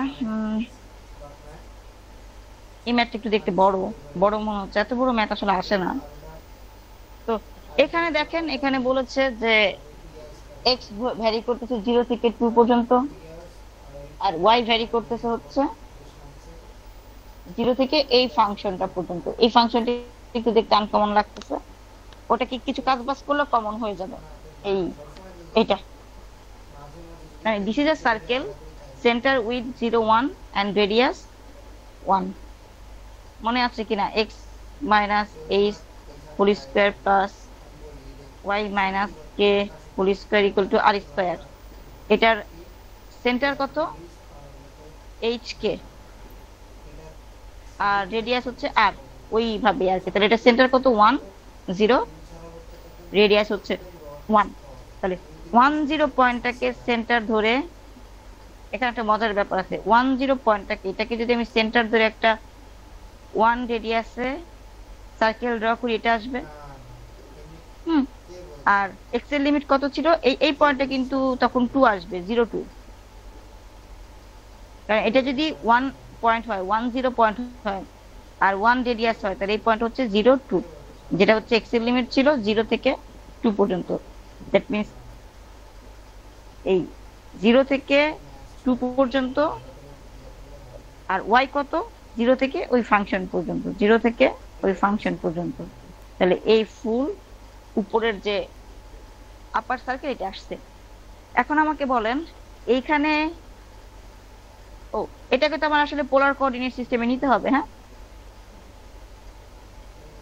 Speaker 1: এই ম্যাথটা একটু দেখতে বড় বড় মনে হচ্ছে, এত বড় ম্যাথ আসলে আসে না। তো এখানে দেখেন, এখানে বলেছে যে এক্স ভ্যারি করতেছে 0 থেকে 2 পর্যন্ত, আর ওয়াই ভ্যারি করতেছে হচ্ছে 0 থেকে এই ফাংশনটা পর্যন্ত। এই ফাংশনটি একটু দেখতে আনকমন লাগতেছে, ওটাকে কিছু কাজ বাজ করলে কমন হয়ে যাবে। এই এটা মানে this is a circle center with 0 1 and radius 1। মনে আছে কিনা, X minus H whole square plus Y minus K whole square equal to R square. এটার সেন্টার কত, এইচ কে, আর রেডিয়াস হচ্ছে আর, ওইভাবে আর কি। তাহলে এটা সেন্টার কত 1 0, রেডিয়াস হচ্ছে 1। তাহলে 1 0 পয়েন্টটাকে সেন্টার ধরে, এখানে একটা মজার ব্যাপার আছে, 1 0 পয়েন্টটাকে, এটাকে যদি আমি সেন্টার ধরে একটা 1 রেডিয়াসে সার্কেল ড্র করি, এটা আসবে। আর এক্স এর লিমিট কত ছিল, এই পয়েন্টটা কিন্তু তখন 2 আসবে, 0 2। কারণ এটা যদি 1 পয়েন্ট হয়, 1 0 পয়েন্ট হয়, আর 1 রেডিয়াস হয়, তাহলে এই পয়েন্ট হচ্ছে 0 2, যেটা হচ্ছে এক্স এর লিমিট ছিল 0 থেকে 2 পর্যন্ত। দ্যাট মিন্স এই 0 থেকে 2 পর্যন্ত, আর ওয়াই কত, 0 থেকে ওই ফাংশন পর্যন্ত, 0 থেকে ওই ফাংশন পর্যন্ত। তাহলে এই ফুল উপরের যে আপার সার্কেল এটা আসছে। এখন আমাকে বলেন এইখানে, ও এটাকে তো আমার আসলে পোলার কোঅর্ডিনেট সিস্টেমে নিতে হবে। হ্যাঁ,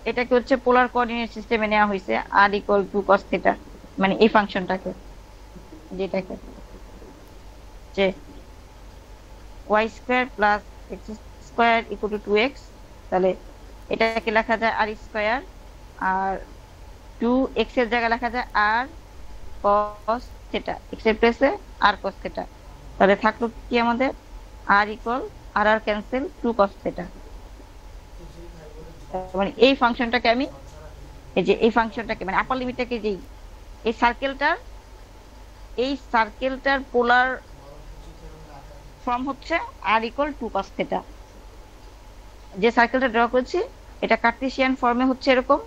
Speaker 1: এটাকে হচ্ছে পোলার কোঅর্ডিনেট সিস্টেমে নেওয়া হয়েছে, R equal to cos theta, মানে এই ফাংশনটাকে, যেটাকে যে Y square plus X square equal to 2x। তাহলে এটাকে লেখা যায় আর স্কোয়ার, আর 2x এর জায়গায় লেখা যায় আর কস থিটা, এক্স এর প্লেসে আর কস থিটা। তাহলে থাকলো কি আমাদের, আর ইকুয়াল আর আর ক্যান্সেল 2 কস থিটা। মানে এই ফাংশনটাকে আমি, এই যে এই ফাংশনটাকে মানে আপার লিমিটটাকে, যেই এই সার্কেলটার পোলার ফর্ম হচ্ছে আর ইকুয়াল 2 cos থিটা। যে সার্কেলটা ড্র করেছি এটা কার্টেসিয়ান ফর্মে হচ্ছে এরকম,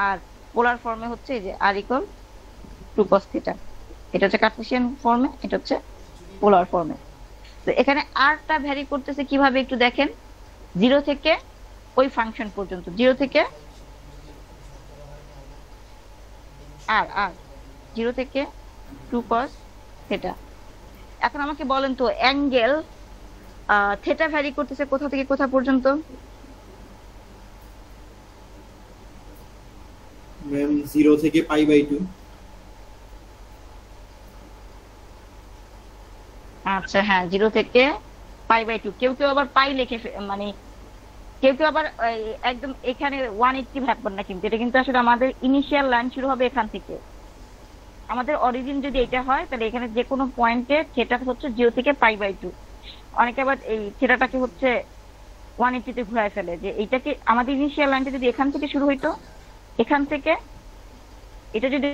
Speaker 1: আর পোলার ফর্মে হচ্ছে এই যে আর ইকুয়াল 2 cos থিটা। এটা হচ্ছে কার্টেসিয়ান ফর্মে, এটা হচ্ছে পোলার ফর্মে। তো এখানে আরটা ভ্যারি করতেছে কিভাবে একটু দেখেন, 0 থেকে ওই ফাংশন পর্যন্ত, 0 থেকে আর 0 থেকে 2 cos থিটা। এখন আমাকে বলেন তো অ্যাঙ্গেল থিটা ভ্যারি করতেছে কোথা থেকে কোথা পর্যন্ত?
Speaker 2: ম্যাম 0 থেকে π/2।
Speaker 1: আচ্ছা হ্যাঁ, 0 থেকে π/2। কেউ কেউ আবার পাই লিখে মানে কেউ কেউ আবার একদম এখানে 180 ভাববেন না, কিন্তু এটা কিন্তু আসলে আমাদের ইনিশিয়াল লাইন শুরু হবে এখান থেকে। আমাদের অরিজিন যদি এটা হয়, তাহলে এখানে যে কোনো পয়েন্টে থিটা হচ্ছে 0 থেকে π/2। অনেকে আবার এই থিটাটাকে হচ্ছে 180 তে ঘুরায় ফেলে, যে এইটাকে আমাদের ইনিশিয়াল লাইনটা যদি এখান থেকে শুরু হইতো, এখান থেকে এটা যদি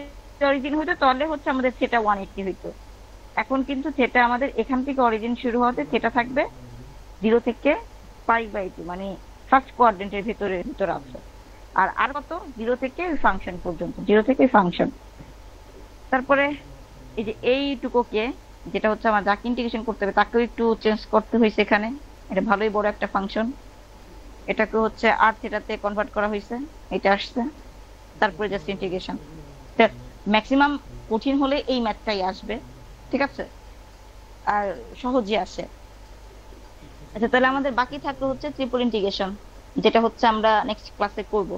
Speaker 1: অরিজিন হইতো, তাহলে হচ্ছে আমাদের থিটা 180 হইতো। এখন কিন্তু থিটা আমাদের এখান থেকে অরিজিন শুরু হতে থিটা থাকবে 0 থেকে π/2, মানে ফার্স্ট কোয়াড্রেন্টের ভিতরে আছে। আর কত, 0 থেকে ওই ফাংশন পর্যন্ত, 0 থেকে ওই ফাংশন। তারপরে এই যে এইটুকুকে, যেটা হচ্ছে আমার যাকে ইন্টিগ্রেশন করতে হবে তাকেও একটু চেঞ্জ করতে হয়েছে এখানে। এটা ভালোই বড় একটা ফাংশন, এটাকে হচ্ছে আর থিটাতে কনভার্ট করা হয়েছে, এটা আসছে। তারপরে জাস্ট ইন্টিগ্রেশন। ম্যাক্সিমাম কঠিন হলে এই ম্যাথটাই আসবে, ঠিক আছে, আর সহজে আসে। আচ্ছা তাহলে আমাদের বাকি থাকলো হচ্ছে ট্রিপল ইন্টিগ্রেশন, যেটা হচ্ছে আমরা নেক্সট ক্লাসে করব।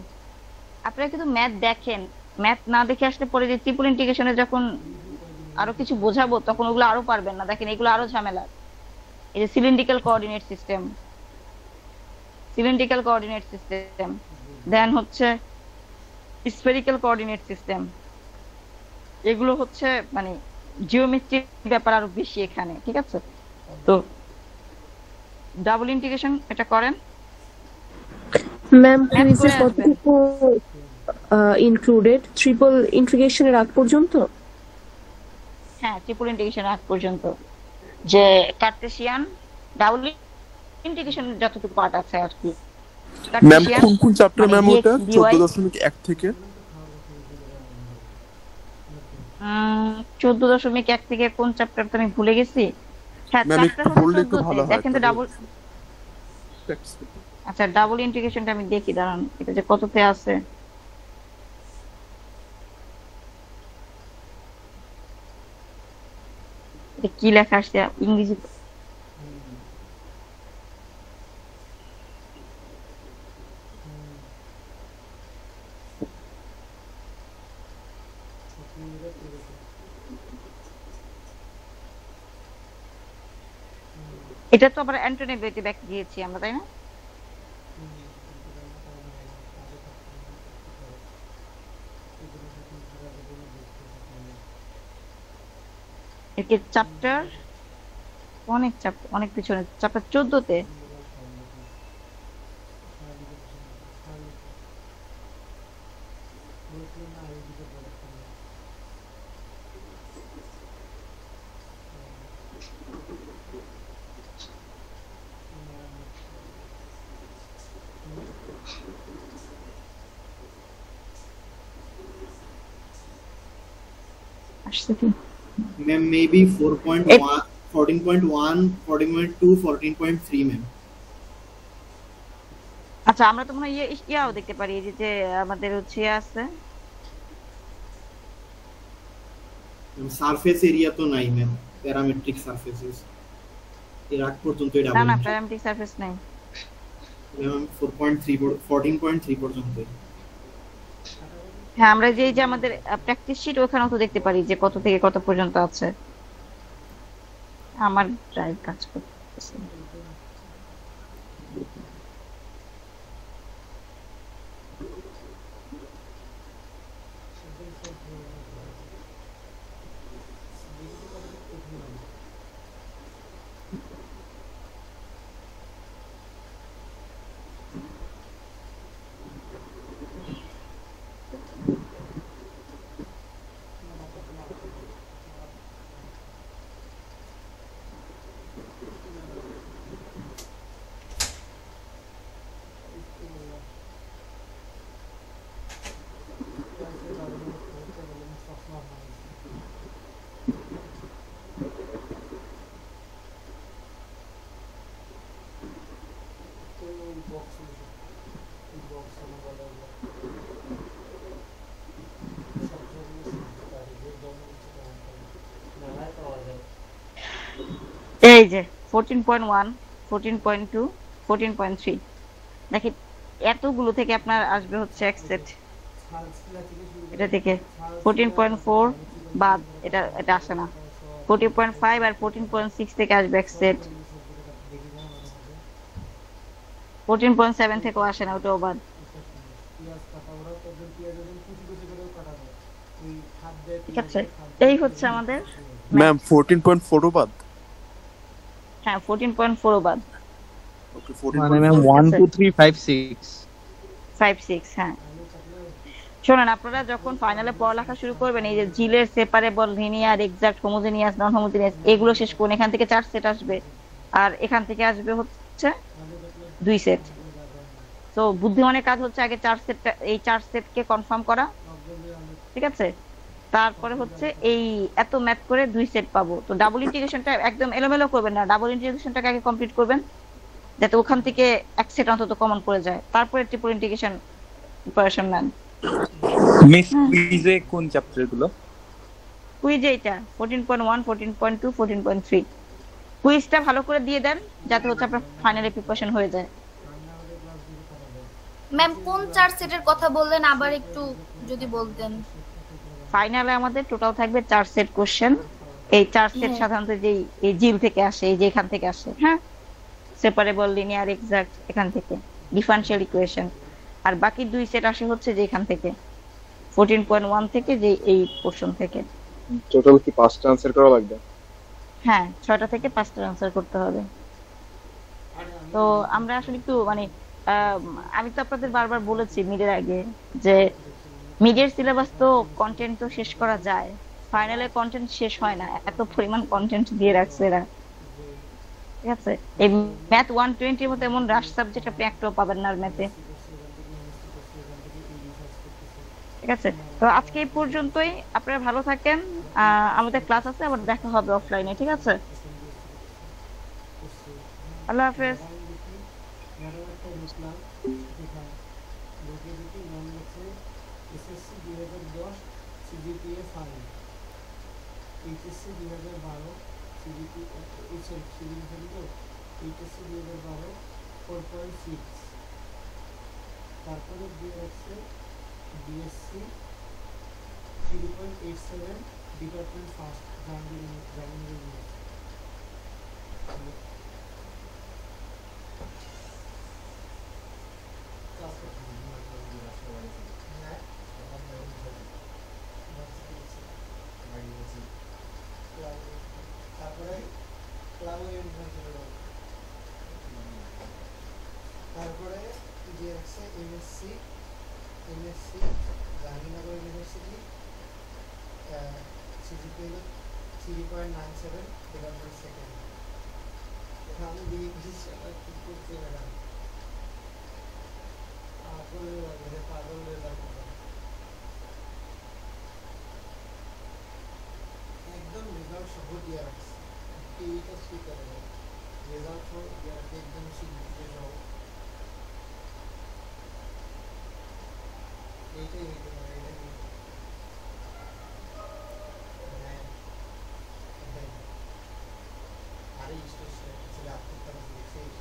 Speaker 1: আপনারা কিন্তু ম্যাথ দেখেন, ম্যাথ না দেখে আসলে পরে যে ট্রিপল ইন্টিগ্রেশনে যখন আরো কিছু বোঝাবো তখন ওগুলো আরো পারবেন না। দেখেন এগুলো আরো ঝামেলা। এই যে সিলিন্ড্রিক্যাল কোঅর্ডিনেট সিস্টেম, দেন হচ্ছে স্ফেরিক্যাল কোঅর্ডিনেট সিস্টেম, এগুলো হচ্ছে মানে জিওমেট্রিক ব্যাপার আরো বেশি এখানে, ঠিক আছে? তো ডাবল ইন্টিগ্রেশন এটা করেন,
Speaker 4: ম্যাম
Speaker 1: ম্যাথ
Speaker 4: কুইজে
Speaker 1: করে আসবেন।
Speaker 4: কতটুকু ইনক্লুডেড ট্রিপল ইন্টিগ্রেশনের আগ পর্যন্ত?
Speaker 1: হ্যাঁ, ট্রিপল ইন্টিগ্রেশন আগ পর্যন্ত, যে কার্টেশিয়ান ডাবল ইন্টিগ্রেশন যতটুকু পার্ট আছে আর কি।
Speaker 5: ম্যাম
Speaker 1: কার্টেশিয়ান
Speaker 5: কোন কোন চ্যাপ্টার
Speaker 1: মানে
Speaker 5: ম্যাম ওটা
Speaker 1: dx dy
Speaker 5: 14.1 থেকে
Speaker 1: 14.1 থেকে কোন চ্যাপ্টার তো আমি ভুলে গেছি। হ্যাঁ,
Speaker 5: ম্যাম
Speaker 1: চ্যাপ্টার
Speaker 5: একটু
Speaker 1: হচ্ছে
Speaker 5: বললে একটু
Speaker 1: 14
Speaker 5: ভালো
Speaker 1: তে।
Speaker 5: হয়
Speaker 1: দেখেন তো ডাবল,
Speaker 5: প্র্যাকটিস
Speaker 1: আচ্ছা ডাবল ইন্টিগ্রেশনটা আমি দেখি, দাঁড়ান এটা যে কততে আছে। এটা কি লেখা আসছে ইংরেজি? এটা তো আবার অ্যান্টোনি ব্যাক দিয়েছি আমরা, তাই না? এর চ্যাপ্টার অনেক পিছনে, চ্যাপ্টার 14 তে। আসছে কি?
Speaker 2: Ma'am maybe 4.1 14.1 14.2 14.3 ma'am.
Speaker 1: আচ্ছা, আমরা তো মনে হয় ইয়াও দেখতে পারি, এই যে আমাদের হচ্ছে আছে
Speaker 2: সারফেস এরিয়া তো নাই ম্যাম, প্যারামেট্রিক সারফেসেস এর আগ পর্যন্ত
Speaker 1: না
Speaker 2: ডাবল
Speaker 1: না প্যারামেট্রিক সারফেস নাই।
Speaker 2: ম্যাম 4.3 14.3 পর্যন্ত।
Speaker 1: হ্যাঁ, আমরা যে এই যে আমাদের প্র্যাকটিস শিট ওখানেও তো দেখতে পারি যে কত থেকে কত পর্যন্ত আছে। আমার ড্রাইভ কাজ করতেছে। এই যে 14.1 14.2 14.3, দেখি এতগুলো থেকে আপনার আসবে হচ্ছে এক সেট। এটা থেকে 14.4 বাদ, এটা এটা আসে না। 14.5 আর 14.6 থেকে আসবে এক সেট। 14.7 থেকেও আসে না, ওটাও বাদ। ঠিক আছে, এই হচ্ছে আমাদের
Speaker 5: ম্যাম 14.4 বাদ।
Speaker 1: হ্যাঁ 14.4 বাদ।
Speaker 5: ওকে
Speaker 6: মানে ম্যাম 1 2 3 5 6
Speaker 1: 5 6। হ্যাঁ শোনেন, আপনারা যখন ফাইনালে পড়ালেখা শুরু করবেন, এই যে জিলের separable, linear, exact, homogeneous, non homogeneous, এগুলো শেষ করুন। এখান থেকে 4 সেট আসবে আর এখান থেকে আসবে হচ্ছে 2 সেট। তো বুদ্ধিমানের কাজ হচ্ছে আগে 4 সেটটা, এই 4 সেটকে কনফার্ম করা, ঠিক আছে? তারপরে হচ্ছে এই এত ম্যাথ করে 2 সেট পাবো। তো ডাবল ইন্টিগ্রেশনটা একদম এলোমেলো করবেন না, ডাবল ইন্টিগ্রেশনটাকে আগে কমপ্লিট করবেন যাতে ওখান থেকে এক সেট অন্তত কমন পড়ে যায়, তারপরে ট্রিপল ইন্টিগ্রেশন প্রিপারেশন নেন।
Speaker 7: মিস কুইজে কোন চ্যাপ্টার গুলো?
Speaker 1: কুইজে এটা 14.1 14.2 14.3, কুইজটা ভালো করে দিয়ে দেন যাতে হচ্ছে আপনার ফাইনালে প্রিপারেশন হয়ে যায়।
Speaker 8: ম্যাম কোন 4 সেটের কথা বললেন আবার একটু যদি বলতেন।
Speaker 1: ফাইনালে আমাদের টোটাল থাকবে 4 সেট কোশ্চেন। এই 4 সেট
Speaker 4: হ্যাঁ।
Speaker 1: সাধারণত যেই এই জিল থেকে আসে, এই যে এখান থেকে আসে, হ্যাঁ, সেপারেবল, লিনিয়ার, এক্সাক্ট, এখান থেকে ডিফারেনশিয়াল ইকুয়েশন। আর বাকি 2 সেট আসে হচ্ছে যে এখান থেকে 14.1 থেকে, যে এই পোর্শন থেকে।
Speaker 5: টোটাল কি 5টা আনসার করা লাগবে?
Speaker 1: হ্যাঁ, 6টা থেকে 5টা আনসার করতে হবে। তো আমরা আসলে একটু মানে আম, আমি তো আপনাদের বারবার বলেছি মিডের আগে যে মিডের সিলেবাস তো কন্টেন্ট তো শেষ করা যায়, ফাইনালে কন্টেন্ট শেষ হয় না, এত পরিমাণ কন্টেন্ট দিয়ে রাখছে এরা। ঠিক আছে, এই ম্যাথ 120 মতো এমন রাশ সাবজেক্ট আপনি একটাও পাবেন না ম্যাথে। ঠিক আছে, তো আজকে এই পর্যন্তই। আপনারা ভালো থাকেন। আমাদের ক্লাস আছে, আবার দেখা হবে অফলাইনে। ঠিক আছে, আল্লাহ হাফেজ।
Speaker 2: SSC 2010 CGPA 5, HSC 2012 CGPA, CGPA তো এইচএসসি 2012 4.6, তারপরে দিয়ে রাখছে BSc 3.87, department first, Jahangir university. তারপরে ক্লাবে তারপরে যে আছে MSc Jahangirnagar university, CGPA 3.97, department second. আমি দিয়ে দিচ্ছি আবার কি করতে ম্যাডাম, পাগল রেজাল্ট একদম রেজাল্ট সহ দিয়ে রাখছে, এইটা স্বীকার রেজাল্ট সহ দিয়ে রাখছে একদম সিগনেচার সহ। এইটাই হইতে পারে, এটা হ্যাঁ হ্যাঁ। আরে স্টেশন আত্মীয়তা দেখছিস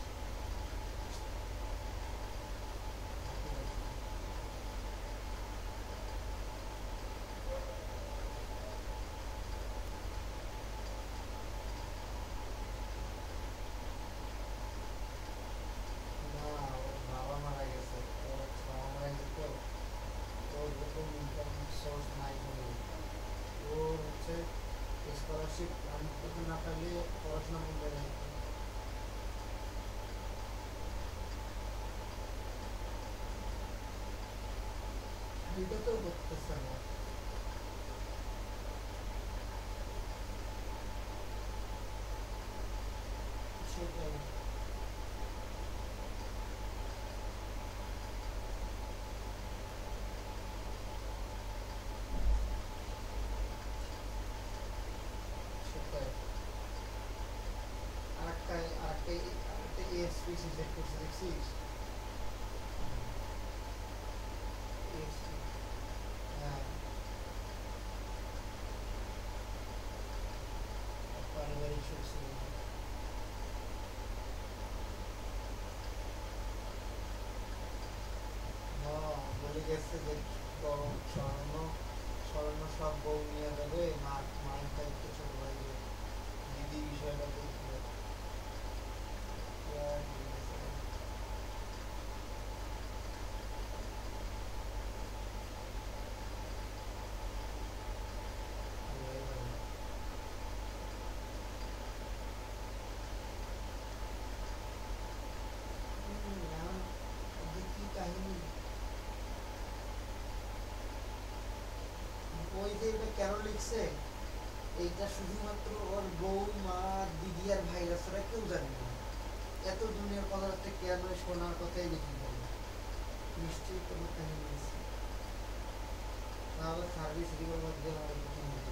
Speaker 2: না, ওর বাবা মারা গেছে, ওর বাবা মারা গেছে তো ওর এরকম ইনকাম সোর্স নাই কোনো। ও হচ্ছে স্কলারশিপ আমি করতে না পারলে পড়াশোনা বন্ধ নেই। এটা তো করতেছে না। সেটাই সেটাই আরেকটা ESP সিলেক্ট করছে দেখছিস? ESP, হ্যাঁ, পারিবারিক সুখ ছিল। হ্যাঁ, বলে গেছে যে স্বর্ণ স্বর্ণ সব বউ নিয়ে যাবে, মায়ের দায়িত্ব ছোট ভাই দিদি বিষয়টা দেখবে। কি কাহিনী, ওই যে এটা কেন লিখছে, এইটা শুধুমাত্র ওর বউ, মা, দিদি আর ভাইরা ছাড়া কেউ জানে না। এত দুনিয়ার কথাবার্তা কেন শোনার কথাই লিখি বলে, নিশ্চয়ই কোনো কাহিনী আছে, নাহলে সার্ভিস রিভার মধ্যে আমার